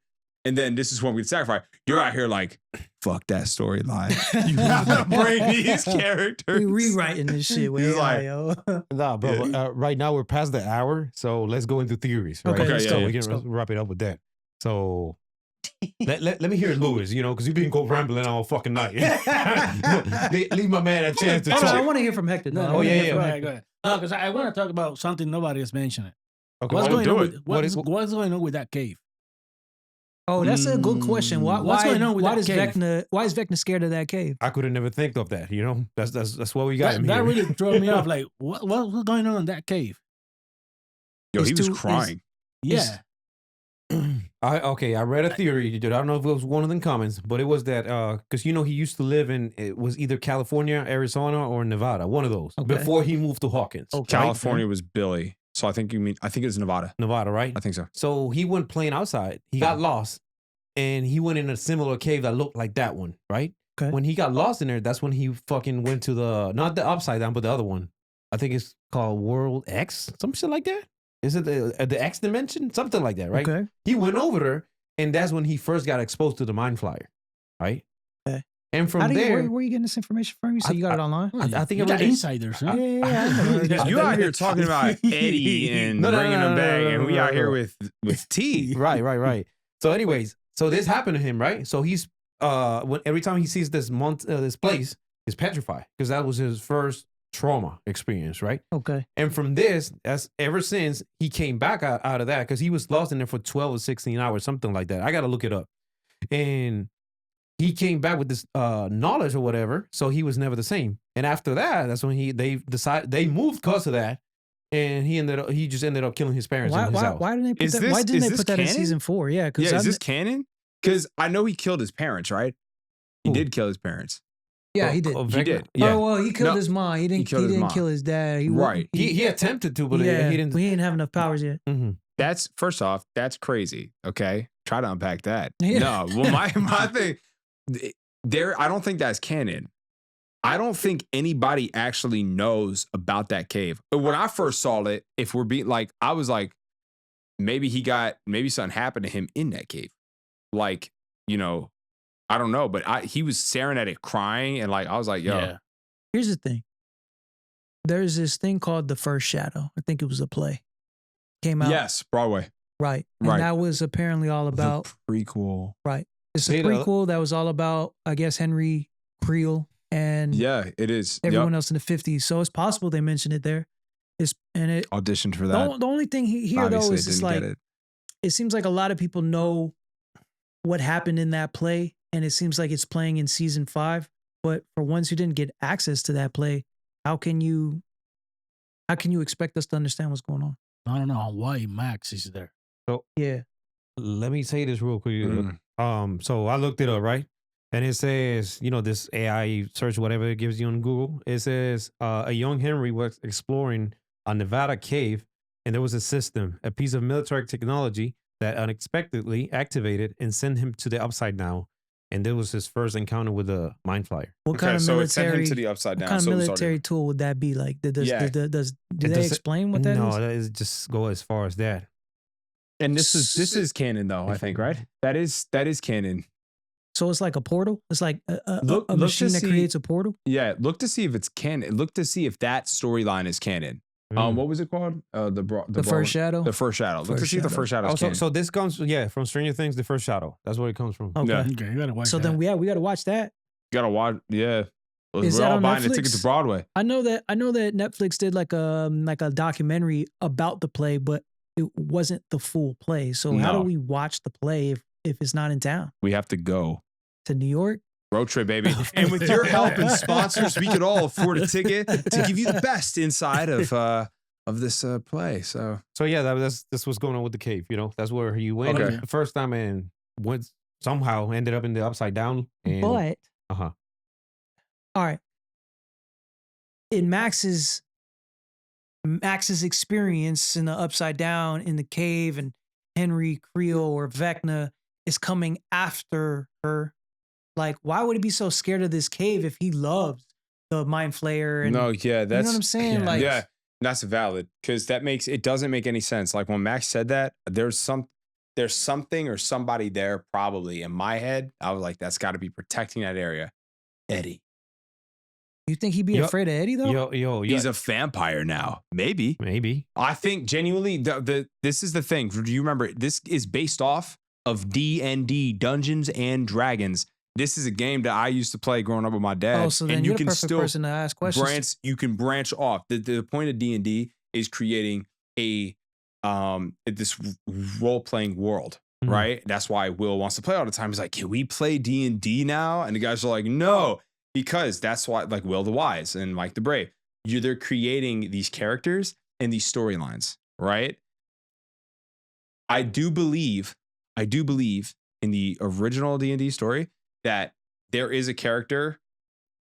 [SPEAKER 2] And then this is when we sacrifice. You're out here like, fuck that storyline. You gotta bring these characters.
[SPEAKER 3] We rewriting this shit with
[SPEAKER 2] AI.
[SPEAKER 1] Nah, bro.
[SPEAKER 2] Yeah.
[SPEAKER 1] Right now we're past the hour, so let's go into theories. Right?
[SPEAKER 3] Okay,
[SPEAKER 1] we can wrap it up with that. So let me hear Lewis, because you've been rambling all fucking night. Leave my man a chance to talk.
[SPEAKER 3] I want to hear from Hector.
[SPEAKER 4] No,
[SPEAKER 1] go ahead.
[SPEAKER 4] Go ahead. No, because I want to talk about something nobody has mentioned.
[SPEAKER 1] Okay,
[SPEAKER 4] what's going on with that cave?
[SPEAKER 3] Oh, that's a good question.
[SPEAKER 4] What's going on with
[SPEAKER 3] why
[SPEAKER 4] that cave?
[SPEAKER 3] Why is Vecna scared of that cave?
[SPEAKER 1] I could have never think of that. That's what we got.
[SPEAKER 4] That really threw me off. Like, what's going on in that cave?
[SPEAKER 2] Yo, he was crying.
[SPEAKER 4] Yeah.
[SPEAKER 1] I read a theory. I don't know if it was one of them comments, but it was that because he used to live in, it was either California, Arizona, or Nevada, one of those, before he moved to Hawkins.
[SPEAKER 2] Okay. California was Billy. So I think it was Nevada.
[SPEAKER 1] Nevada, right?
[SPEAKER 2] I think so.
[SPEAKER 1] So he went playing outside. He got lost, and he went in a similar cave that looked like that one, right?
[SPEAKER 3] Okay.
[SPEAKER 1] When he got lost in there, that's when he fucking went to not the upside down, but the other one. I think it's called World X, some shit like that. Is it the X dimension? Something like that, right?
[SPEAKER 3] Okay.
[SPEAKER 1] He went over there, and that's when he first got exposed to the Mind Flyer, right?
[SPEAKER 3] Okay.
[SPEAKER 1] And from
[SPEAKER 3] where are you getting this information from? You said you got it online?
[SPEAKER 1] I think
[SPEAKER 4] you got insiders, huh?
[SPEAKER 3] Yeah.
[SPEAKER 2] You out here talking about Eddie and bringing him back, and we out here with T.
[SPEAKER 1] Right. So anyways, so this happened to him, right? So he's every time he sees this place, he's petrified because that was his first trauma experience, right?
[SPEAKER 3] Okay.
[SPEAKER 1] And from this, ever since he came back out of that, because he was lost in there for 12 or 16 hours, something like that. I got to look it up. And he came back with this knowledge or whatever, so he was never the same. And after that, that's when they decided they moved because of that, and he just ended up killing his parents in his house.
[SPEAKER 3] Why didn't they put that? Why didn't they put that in season 4? Yeah,
[SPEAKER 2] is this canon? Because I know he killed his parents, right? He did kill his parents.
[SPEAKER 3] Yeah, he did.
[SPEAKER 2] He did. Yeah.
[SPEAKER 3] Oh well, he killed his mom. He didn't kill his dad.
[SPEAKER 1] He attempted to, but he didn't.
[SPEAKER 3] We didn't have enough powers yet.
[SPEAKER 1] Mm-hmm.
[SPEAKER 2] That's first off, that's crazy. Okay, try to unpack that.
[SPEAKER 3] Yeah.
[SPEAKER 2] No, well, my thing. I don't think that's canon. I don't think anybody actually knows about that cave. But when I first saw it, if we're being like, I was like, maybe something happened to him in that cave. Like, I don't know, but he was staring at it crying, and like, I was like, yo.
[SPEAKER 4] Yeah.
[SPEAKER 3] Here's the thing. There's this thing called The First Shadow. I think it was a play. Came out.
[SPEAKER 2] Yes, Broadway.
[SPEAKER 3] Right. And that was apparently all about.
[SPEAKER 2] The prequel.
[SPEAKER 3] Right. It's a prequel that was all about, I guess, Henry Creel and
[SPEAKER 2] yeah, it is.
[SPEAKER 3] Everyone else in the 50s. So it's possible they mentioned it there.
[SPEAKER 2] Auditioned for that.
[SPEAKER 3] The only thing here though is just like it seems like a lot of people know what happened in that play, and it seems like it's playing in season 5. But for ones who didn't get access to that play, how can you expect us to understand what's going on?
[SPEAKER 4] I don't know why Max is there.
[SPEAKER 1] So
[SPEAKER 3] yeah,
[SPEAKER 1] let me say this real quick. So I looked it up, right? And it says, this AI search, whatever it gives you on Google, it says a young Henry was exploring a Nevada cave, and there was a system, a piece of military technology that unexpectedly activated and sent him to the upside down. And that was his first encounter with the mind flyer.
[SPEAKER 3] What kind of
[SPEAKER 2] so
[SPEAKER 3] military?
[SPEAKER 2] It sent him to the upside down.
[SPEAKER 3] What kind of
[SPEAKER 2] so
[SPEAKER 3] military tool would that be? Like, do they explain what that is?
[SPEAKER 1] No, that is just go as far as that.
[SPEAKER 2] And this is canon though, I think, right? That is canon.
[SPEAKER 3] So it's like a portal. It's like a machine that creates a portal.
[SPEAKER 2] Yeah, look to see if it's canon. Look to see if that storyline is canon. What was it called? The
[SPEAKER 3] first shadow.
[SPEAKER 2] The first shadow. Look to see if the first shadow.
[SPEAKER 1] So this comes from Stranger Things. The first shadow. That's where it comes from.
[SPEAKER 3] Okay.
[SPEAKER 2] Yeah.
[SPEAKER 4] Okay, you gotta watch
[SPEAKER 3] so
[SPEAKER 4] that.
[SPEAKER 3] then we gotta watch that.
[SPEAKER 2] You gotta watch. Yeah,
[SPEAKER 3] Is
[SPEAKER 2] we're
[SPEAKER 3] that
[SPEAKER 2] all
[SPEAKER 3] on
[SPEAKER 2] buying the
[SPEAKER 3] Netflix?
[SPEAKER 2] ticket to Broadway.
[SPEAKER 3] I know that Netflix did like a documentary about the play, but it wasn't the full play. So how do we watch the play if it's not in town?
[SPEAKER 2] We have to go
[SPEAKER 3] To New York?
[SPEAKER 2] road trip, baby. And with your help and sponsors, we could all afford a ticket to give you the best inside of this play. So
[SPEAKER 1] yeah, this was going on with the cave. That's where he went the first time and went somehow ended up in the upside down. And,
[SPEAKER 3] But
[SPEAKER 1] all
[SPEAKER 3] right, in Max's experience in the upside down in the cave, and Henry Creel or Vecna is coming after her. Like, why would he be so scared of this cave if he loves the mind flayer? And,
[SPEAKER 2] that's
[SPEAKER 3] you know what I'm saying.
[SPEAKER 2] That's valid because it doesn't make any sense. Like when Max said that, there's something or somebody there probably in my head. I was like, that's got to be protecting that area. Eddie.
[SPEAKER 3] You think he'd be afraid of Eddie though?
[SPEAKER 2] He's a vampire now. Maybe. I think genuinely this is the thing. Do you remember? This is based off of D&D, Dungeons and Dragons. This is a game that I used to play growing up with my dad.
[SPEAKER 3] Oh, so then you're the perfect person to ask questions.
[SPEAKER 2] You can branch off. The point of D&D is creating this role-playing world, right? That's why Will wants to play all the time. He's like, can we play D&D now? And the guys are like, no, because that's why, like Will the Wise and Mike the Brave, they're creating these characters and these storylines, right? I do believe in the original D&D story that there is a character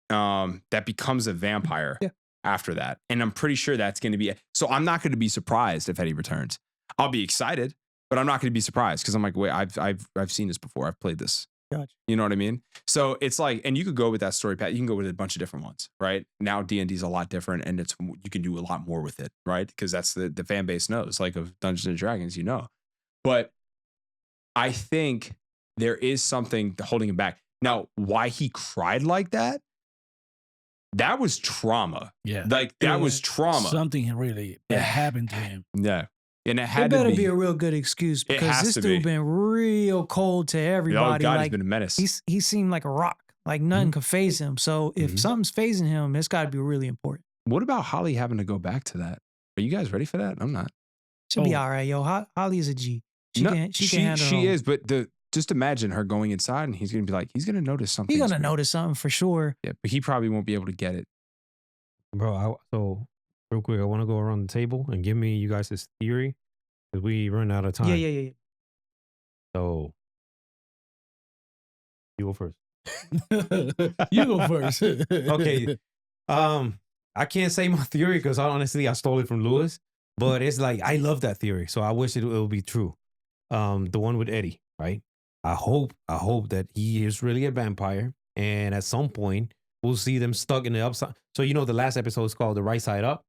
[SPEAKER 2] that becomes a vampire after that. And I'm pretty sure that's going to be it. So I'm not going to be surprised if Eddie returns. I'll be excited, but I'm not going to be surprised because I'm like, wait, I've seen this before. I've played this.
[SPEAKER 3] Gotcha.
[SPEAKER 2] You know what I mean? So it's like, and you could go with that story path. You can go with a bunch of different ones, right? Now D&D is a lot different and you can do a lot more with it, right? Because that's the fan base knows, like of Dungeons and Dragons, But I think there is something holding him back. Now, why he cried like that? That was trauma.
[SPEAKER 4] Yeah.
[SPEAKER 2] Like that was trauma.
[SPEAKER 4] Something really that happened to him.
[SPEAKER 2] Yeah. And it had
[SPEAKER 3] better
[SPEAKER 2] to be
[SPEAKER 3] a real good excuse because this dude been real cold to everybody.
[SPEAKER 2] Oh, God,
[SPEAKER 3] like,
[SPEAKER 2] he's been a menace.
[SPEAKER 3] He seemed like a rock. Like nothing could phase him. So if something's phasing him, it's got to be really important.
[SPEAKER 2] What about Holly having to go back to that? Are you guys ready for that? I'm not.
[SPEAKER 3] She'll be all right, yo. Holly is a G. She can handle it.
[SPEAKER 2] She is, but just imagine her going inside and he's going to be like, he's going to notice something.
[SPEAKER 3] He's going to notice something for sure.
[SPEAKER 2] Yeah, but he probably won't be able to get it.
[SPEAKER 1] Bro, so real quick, I want to go around the table and give me you guys this theory because we run out of time.
[SPEAKER 3] Yeah.
[SPEAKER 1] So you go first.
[SPEAKER 4] You go first.
[SPEAKER 1] Okay. I can't say my theory because honestly I stole it from Lewis, but it's like I love that theory, so I wish it will be true. The one with Eddie, right? I hope that he is really a vampire, and at some point we'll see them stuck in the upside. So the last episode is called The Right Side Up.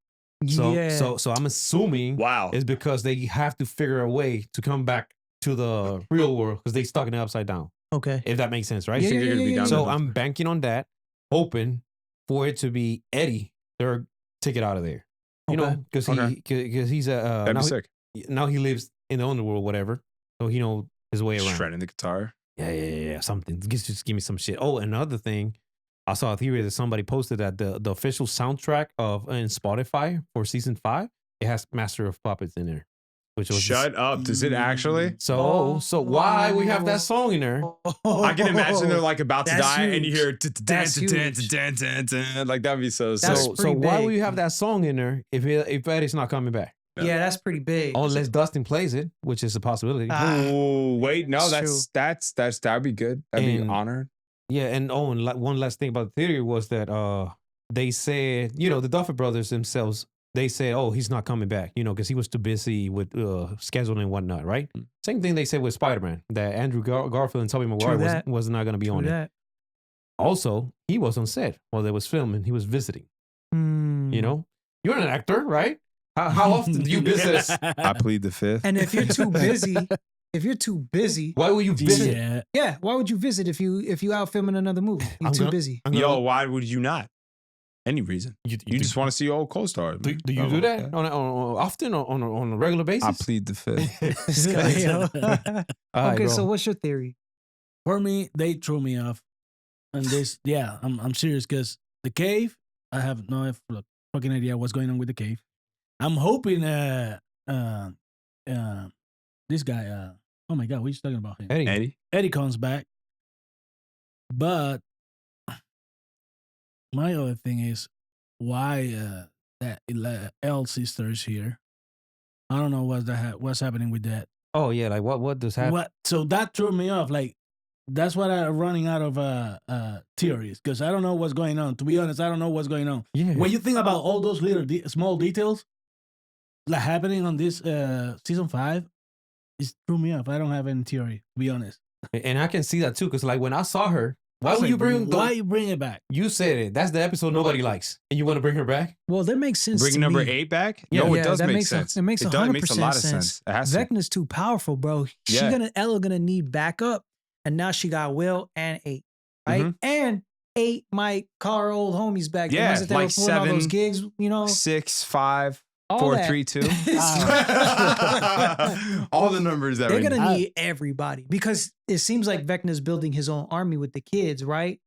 [SPEAKER 1] So I'm assuming it's because they have to figure a way to come back to the real world because they stuck in the upside down.
[SPEAKER 3] Okay,
[SPEAKER 1] if that makes sense, right?
[SPEAKER 3] Yeah.
[SPEAKER 1] So I'm banking on that, hoping for it to be Eddie, their ticket out of there. Because he's now he lives in the underworld, whatever. So he knows his way around.
[SPEAKER 2] Shredding the guitar.
[SPEAKER 1] Yeah. Something. Just give me some shit. Oh, another thing. I saw a theory that somebody posted that the official soundtrack in Spotify for season 5, it has Master of Puppets in there. which was
[SPEAKER 2] Shut up. Does it actually?
[SPEAKER 1] So why we have that song in there?
[SPEAKER 2] I can imagine they're like about to
[SPEAKER 3] That's
[SPEAKER 2] die and you hear
[SPEAKER 3] That's huge.
[SPEAKER 2] like that'd be so
[SPEAKER 3] That's
[SPEAKER 2] sick.
[SPEAKER 1] So why
[SPEAKER 3] big.
[SPEAKER 1] would you have that song in there if Eddie's not coming back?
[SPEAKER 3] Yeah, that's pretty big.
[SPEAKER 1] Unless Dustin plays it, which is a possibility.
[SPEAKER 2] Oh, wait, no,
[SPEAKER 3] It's
[SPEAKER 2] that'd be good. That'd be
[SPEAKER 1] And-
[SPEAKER 2] honored.
[SPEAKER 1] Yeah, and one last thing about the theory was that they said, the Duffer brothers themselves, they said, oh, he's not coming back, because he was too busy with scheduling and whatnot, right? Same thing they said with Spider-Man, that Andrew Garfield and Tobey Maguire was not going to be on it. Also, he was on set while they was filming. He was visiting. You're an actor, right? How often do you visit?
[SPEAKER 2] I plead the fifth.
[SPEAKER 3] And if you're too busy,
[SPEAKER 1] Why would you visit?
[SPEAKER 3] yeah, why would you visit if you out filming another movie? You're too busy.
[SPEAKER 2] Yo, why would you not? Any reason. You just want to see your old co-stars.
[SPEAKER 1] Do you do that often or on a regular basis?
[SPEAKER 2] I plead the fifth.
[SPEAKER 3] This guy, yo.
[SPEAKER 1] All
[SPEAKER 3] Okay,
[SPEAKER 1] right,
[SPEAKER 3] so
[SPEAKER 1] bro.
[SPEAKER 3] what's your theory?
[SPEAKER 4] For me, they threw me off. And this, I'm serious because the cave, I have no fucking idea what's going on with the cave. I'm hoping this guy, oh my God, what are you talking about him?
[SPEAKER 1] Eddie.
[SPEAKER 4] Eddie comes back. But my other thing is why that L sister is here. I don't know what's happening with that.
[SPEAKER 1] Oh yeah, like what does happen?
[SPEAKER 4] So that threw me off. Like that's what I'm running out of theories because I don't know what's going on. To be honest, I don't know what's going on.
[SPEAKER 1] Yeah.
[SPEAKER 4] When you think about all those little small details like happening on this season 5, it threw me off. I don't have any theory. To be honest.
[SPEAKER 1] And I can see that too, because like when I saw her, why you bring
[SPEAKER 4] it back?
[SPEAKER 1] You said it. That's the episode nobody likes, and you want to bring her back?
[SPEAKER 3] Well, that makes sense.
[SPEAKER 2] Bring
[SPEAKER 3] to
[SPEAKER 2] number
[SPEAKER 3] me.
[SPEAKER 2] 8 back?
[SPEAKER 3] Yeah,
[SPEAKER 2] No, it
[SPEAKER 3] yeah,
[SPEAKER 2] does
[SPEAKER 3] that
[SPEAKER 2] make
[SPEAKER 3] makes
[SPEAKER 2] sense.
[SPEAKER 3] It makes 100%
[SPEAKER 2] a lot of sense. It has to.
[SPEAKER 3] Vecna's too powerful, bro. Ella gonna need backup, and now she got Will and 8, right?
[SPEAKER 2] Mm-hmm.
[SPEAKER 3] And 8 might call her old homies back.
[SPEAKER 2] Yeah,
[SPEAKER 3] the ones that they
[SPEAKER 2] like
[SPEAKER 3] were pulling all
[SPEAKER 2] 7,
[SPEAKER 3] those gigs,
[SPEAKER 2] 6, 5,
[SPEAKER 3] all
[SPEAKER 2] 4,
[SPEAKER 3] that.
[SPEAKER 2] 3, 2. All the numbers that
[SPEAKER 3] They're
[SPEAKER 2] we
[SPEAKER 3] gonna need everybody because it seems like Vecna's building his own army with the kids, right?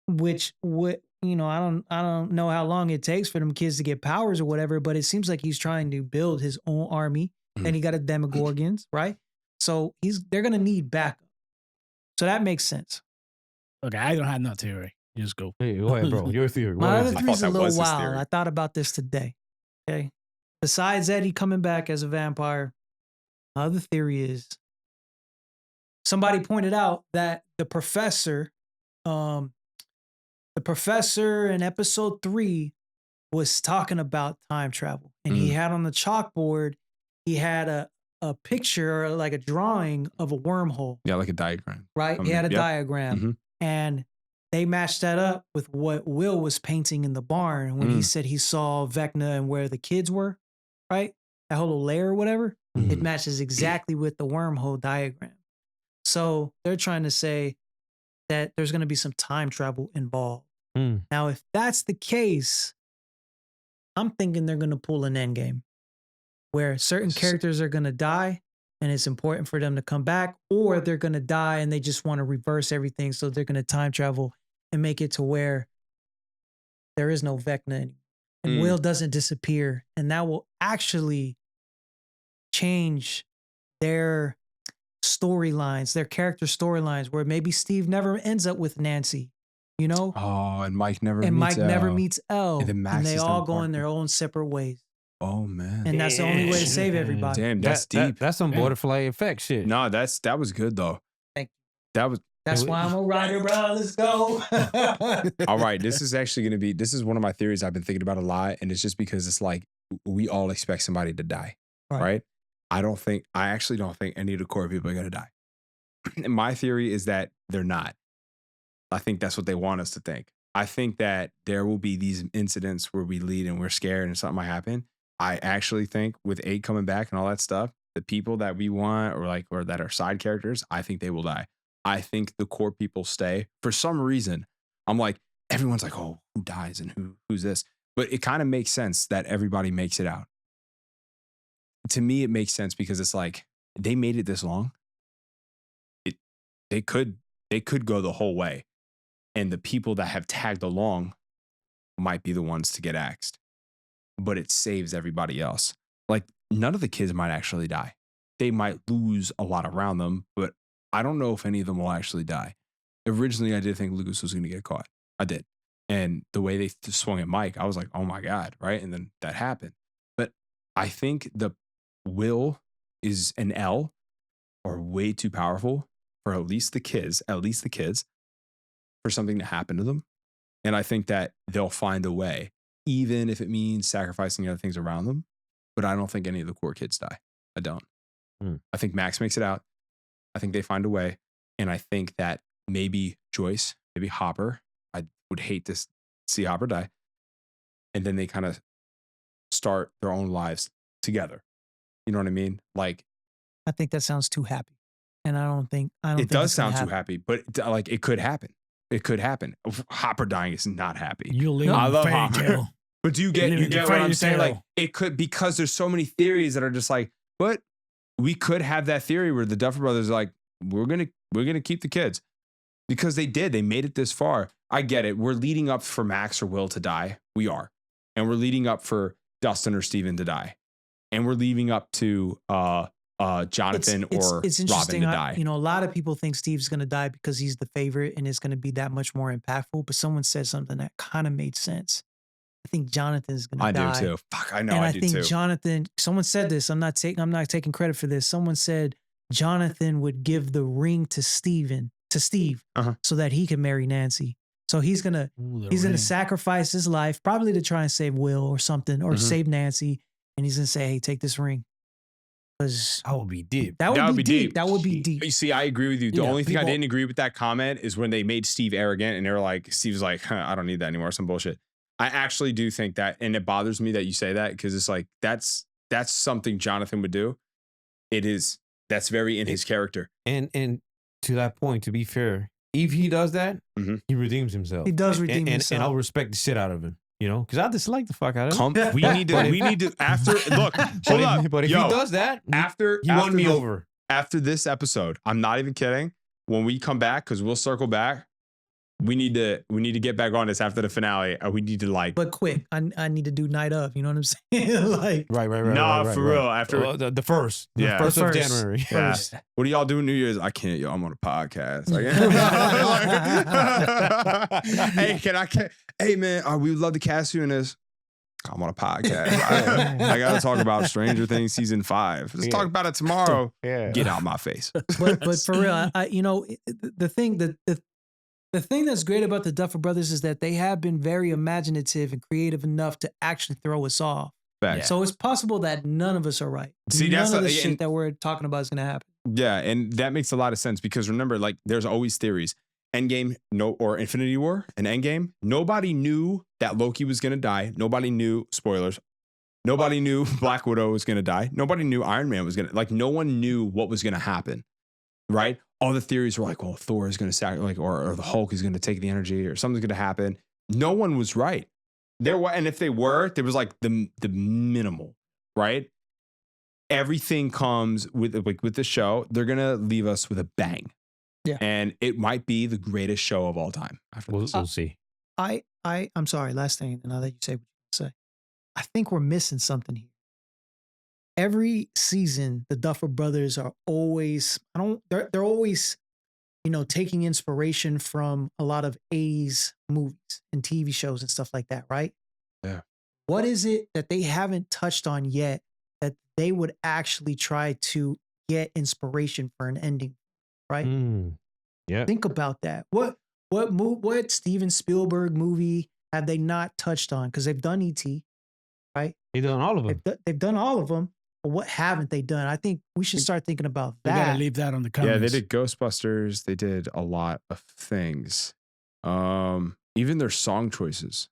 [SPEAKER 3] Which would I don't know how long it takes for them kids to get powers or whatever, but it seems like he's trying to build his own army. And he got a Demogorgons, right? So they're gonna need backup. So that makes sense.
[SPEAKER 4] Okay, I don't have no theory. You just go.
[SPEAKER 1] Hey, go ahead, bro. Your theory.
[SPEAKER 3] My other
[SPEAKER 2] I
[SPEAKER 3] theory's
[SPEAKER 2] thought
[SPEAKER 3] a
[SPEAKER 2] that
[SPEAKER 3] little
[SPEAKER 2] was his
[SPEAKER 3] wild.
[SPEAKER 2] theory.
[SPEAKER 3] I thought about this today. Okay. Besides Eddie coming back as a vampire, my other theory is somebody pointed out that the professor in episode 3 was talking about time travel. And he had on the chalkboard, he had a picture or like a drawing of a wormhole.
[SPEAKER 2] Yeah, like a diagram.
[SPEAKER 3] Right? He had a
[SPEAKER 2] Yep.
[SPEAKER 3] diagram.
[SPEAKER 2] Mhm.
[SPEAKER 3] And they matched that up with what Will was painting in the barn when he said he saw Vecna and where the kids were, right? That whole little layer or whatever. It matches exactly with the wormhole diagram. So they're trying to say that there's going to be some time travel involved. Now, if that's the case, I'm thinking they're going to pull an endgame where certain characters are going to die and it's important for them to come back, or they're going to die and they just want to reverse everything. So they're going to time travel and make it to where there is no Vecna anymore. And Will doesn't disappear. And that will actually change their storylines, their character storylines, where maybe Steve never ends up with Nancy,
[SPEAKER 2] Oh, and Mike never
[SPEAKER 3] and
[SPEAKER 2] meets
[SPEAKER 3] Mike never
[SPEAKER 2] Elle.
[SPEAKER 3] meets Elle.
[SPEAKER 2] And then Max
[SPEAKER 3] they
[SPEAKER 2] is
[SPEAKER 3] all
[SPEAKER 2] them
[SPEAKER 3] go in
[SPEAKER 2] apart.
[SPEAKER 3] their own separate ways.
[SPEAKER 2] Oh, man.
[SPEAKER 3] And that's the only way to save everybody.
[SPEAKER 2] Damn, that's deep.
[SPEAKER 1] That's some butterfly effect shit.
[SPEAKER 2] No, that was good, though.
[SPEAKER 3] Thank
[SPEAKER 2] you. That was...
[SPEAKER 3] That's why I'm a writer, bro. Let's go.
[SPEAKER 2] All right, this is actually going to be... This is one of my theories I've been thinking about a lot, and it's just because it's like we all expect somebody to die, right? I actually don't think any of the core people are going to die. And my theory is that they're not. I think that's what they want us to think. I think that there will be these incidents where we lead and we're scared and something might happen. I actually think with 8 coming back and all that stuff, the people that we want or that are side characters, I think they will die. I think the core people stay. For some reason, I'm like, everyone's like, oh, who dies and who's this? But it kind of makes sense that everybody makes it out. To me, it makes sense because it's like, they made it this long. They could go the whole way. And the people that have tagged along might be the ones to get axed. But it saves everybody else. Like none of the kids might actually die. They might lose a lot around them, but I don't know if any of them will actually die. Originally, I did think Lucas was going to get caught. I did. And the way they swung at Mike, I was like, oh my God, right? And then that happened. But I think the will is an L or way too powerful for at least the kids, for something to happen to them. And I think that they'll find a way, even if it means sacrificing other things around them. But I don't think any of the core kids die. I don't. I think Max makes it out. I think they find a way. And I think that maybe Joyce, maybe Hopper, I would hate to see Hopper die. And then they kind of start their own lives together. You know what I mean? Like,
[SPEAKER 3] I think that sounds too happy. And I don't think
[SPEAKER 2] it does sound too happy, but like it could happen. It could happen. Hopper dying is not happy.
[SPEAKER 4] I
[SPEAKER 2] love Hopper. But do you get what I'm saying? Like it could, because there's so many theories that are just like, but we could have that theory where the Duffer Brothers are like, we're gonna keep the kids. Because they made it this far. I get it. We're leading up for Max or Will to die. We are. And we're leading up for Dustin or Steven to die. And we're leading up to Jonathan or Robin to die.
[SPEAKER 3] You know, a lot of people think Steve's going to die because he's the favorite and it's going to be that much more impactful. But someone said something that kind of made sense. I think Jonathan's going to die.
[SPEAKER 2] I do too. Fuck, I know.
[SPEAKER 3] And
[SPEAKER 2] I do too.
[SPEAKER 3] I think Jonathan. Someone said this. I'm not taking credit for this. Someone said Jonathan would give the ring to Steve, so that he can marry Nancy. So he's gonna sacrifice his life, probably to try and save Will or something, or save Nancy. And he's gonna say, "Hey, take this ring." Because
[SPEAKER 1] that would be deep.
[SPEAKER 3] That would be deep. That would be deep.
[SPEAKER 2] You see, I agree with you. The only thing I didn't agree with that comment is when they made Steve arrogant and they were like, Steve's like, I don't need that anymore. Some bullshit. I actually do think that, and it bothers me that you say that, because it's like that's something Jonathan would do. That's very in his character.
[SPEAKER 1] And to that point, to be fair, if he does that, he redeems himself.
[SPEAKER 3] He does redeem himself.
[SPEAKER 1] And I'll respect the shit out of him. You know, because I dislike the fuck out of him.
[SPEAKER 2] We need to after look. Hold up.
[SPEAKER 1] But if he does that, he won me over.
[SPEAKER 2] After this episode, I'm not even kidding. When we come back, because we'll circle back, we need to get back on this after the finale. We need to
[SPEAKER 3] but quick. I need to do night of. You know what I'm saying? Like
[SPEAKER 1] right.
[SPEAKER 2] For real. After
[SPEAKER 1] the first of January.
[SPEAKER 2] Yeah. What do y'all do New Year's? I can't. Yo, I'm on a podcast. Hey man, we would love to cast you in this. I'm on a podcast. I got to talk about Stranger Things season 5. Let's talk about it tomorrow. Get out my face.
[SPEAKER 3] But for real, the thing that's great about the Duffer Brothers is that they have been very imaginative and creative enough to actually throw us off. So it's possible that none of us are right.
[SPEAKER 2] See,
[SPEAKER 3] none of the shit that we're talking about is going to happen.
[SPEAKER 2] Yeah, and that makes a lot of sense because remember, like, there's always theories. Endgame, or Infinity War and Endgame, nobody knew that Loki was going to die. Nobody knew, spoilers, nobody knew Black Widow was going to die. Nobody knew Iron Man was going to, like, no one knew what was going to happen, right? All the theories were like, well, Thor is going to sacrifice, or the Hulk is going to take the energy, or something's going to happen. No one was right. And if they were, there was like the minimal, right? Everything comes with the show. They're going to leave us with a bang.
[SPEAKER 3] Yeah.
[SPEAKER 2] And it might be the greatest show of all time.
[SPEAKER 1] We'll see.
[SPEAKER 3] I'm sorry, last thing, now that you say what you say. I think we're missing something here. Every season, the Duffer Brothers are always, they're always, taking inspiration from a lot of 80s movies and TV shows and stuff like that, right?
[SPEAKER 2] Yeah.
[SPEAKER 3] What is it that they haven't touched on yet that they would actually try to get inspiration for an ending? Right?
[SPEAKER 1] Yeah.
[SPEAKER 3] Think about that. What Steven Spielberg movie have they not touched on? Because they've done E.T., right?
[SPEAKER 1] They've done all of them.
[SPEAKER 3] They've done all of them. But what haven't they done? I think we should start thinking about that.
[SPEAKER 4] We gotta leave that on the comments.
[SPEAKER 2] Yeah, they did Ghostbusters. They did a lot of things. Even their song choices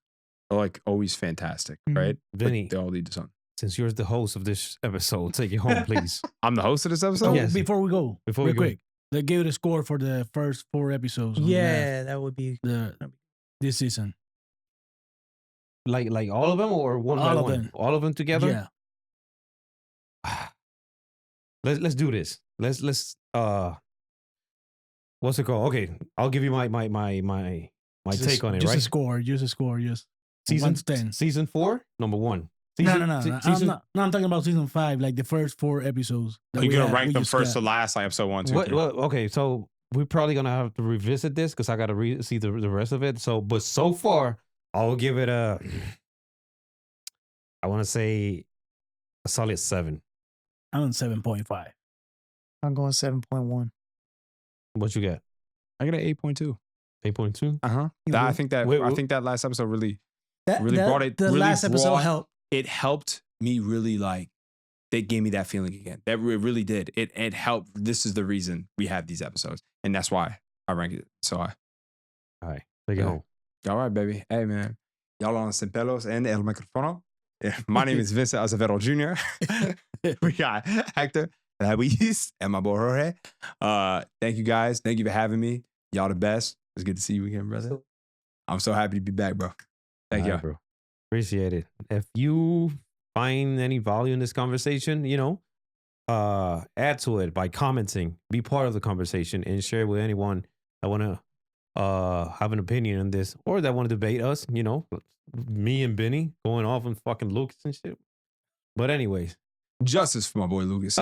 [SPEAKER 2] are like always fantastic, right?
[SPEAKER 1] Vinny,
[SPEAKER 2] like, they all lead to song.
[SPEAKER 1] Since you're the host of this episode, take it home, please.
[SPEAKER 2] I'm the host of this episode?
[SPEAKER 1] Yes.
[SPEAKER 4] Before we go, real quick. They gave it a score for the first 4 episodes.
[SPEAKER 3] Yeah, that would be
[SPEAKER 4] this season.
[SPEAKER 1] Like all of them or one by one? All of them together?
[SPEAKER 4] Yeah.
[SPEAKER 1] Let's do this. Let's what's it called? Okay, I'll give you my take on it.
[SPEAKER 4] Just
[SPEAKER 1] right?
[SPEAKER 4] Use a score. Yes.
[SPEAKER 1] Season 4, number 1. Season,
[SPEAKER 4] No. I'm talking about season 5, like the first 4 episodes.
[SPEAKER 2] You're going to rank them first to last, like episode 1, 2, 3.
[SPEAKER 1] Okay, so we're probably going to have to revisit this because I got to see the rest of it. So, but so far, I'll give it I want to say a solid 7.
[SPEAKER 4] I'm on 7.5.
[SPEAKER 3] I'm going 7.1.
[SPEAKER 1] What you get?
[SPEAKER 2] I get an 8.2.
[SPEAKER 1] 8.2?
[SPEAKER 2] I think that last episode really brought it.
[SPEAKER 3] The
[SPEAKER 2] really
[SPEAKER 3] last episode helped.
[SPEAKER 2] It helped me really like. They gave me that feeling again. That it really did. It helped. This is the reason we have these episodes, and that's why I rank it so high.
[SPEAKER 1] All right, take it home.
[SPEAKER 2] All right, baby. Hey, man. Y'all on Pelos and El Microfono. My name is Vincent Azevedo Jr. We got Hector, Luis, and my boy Jorge. Thank you guys. Thank you for having me. Y'all the best. It's good to see you again, brother. I'm so happy to be back, bro. Thank you,
[SPEAKER 1] bro. Appreciate it. If you find any value in this conversation, add to it by commenting. Be part of the conversation and share with anyone that want to have an opinion on this or that want to debate us. Me and Benny going off on fucking Lucas and shit. But anyways,
[SPEAKER 2] justice for my boy Lucas.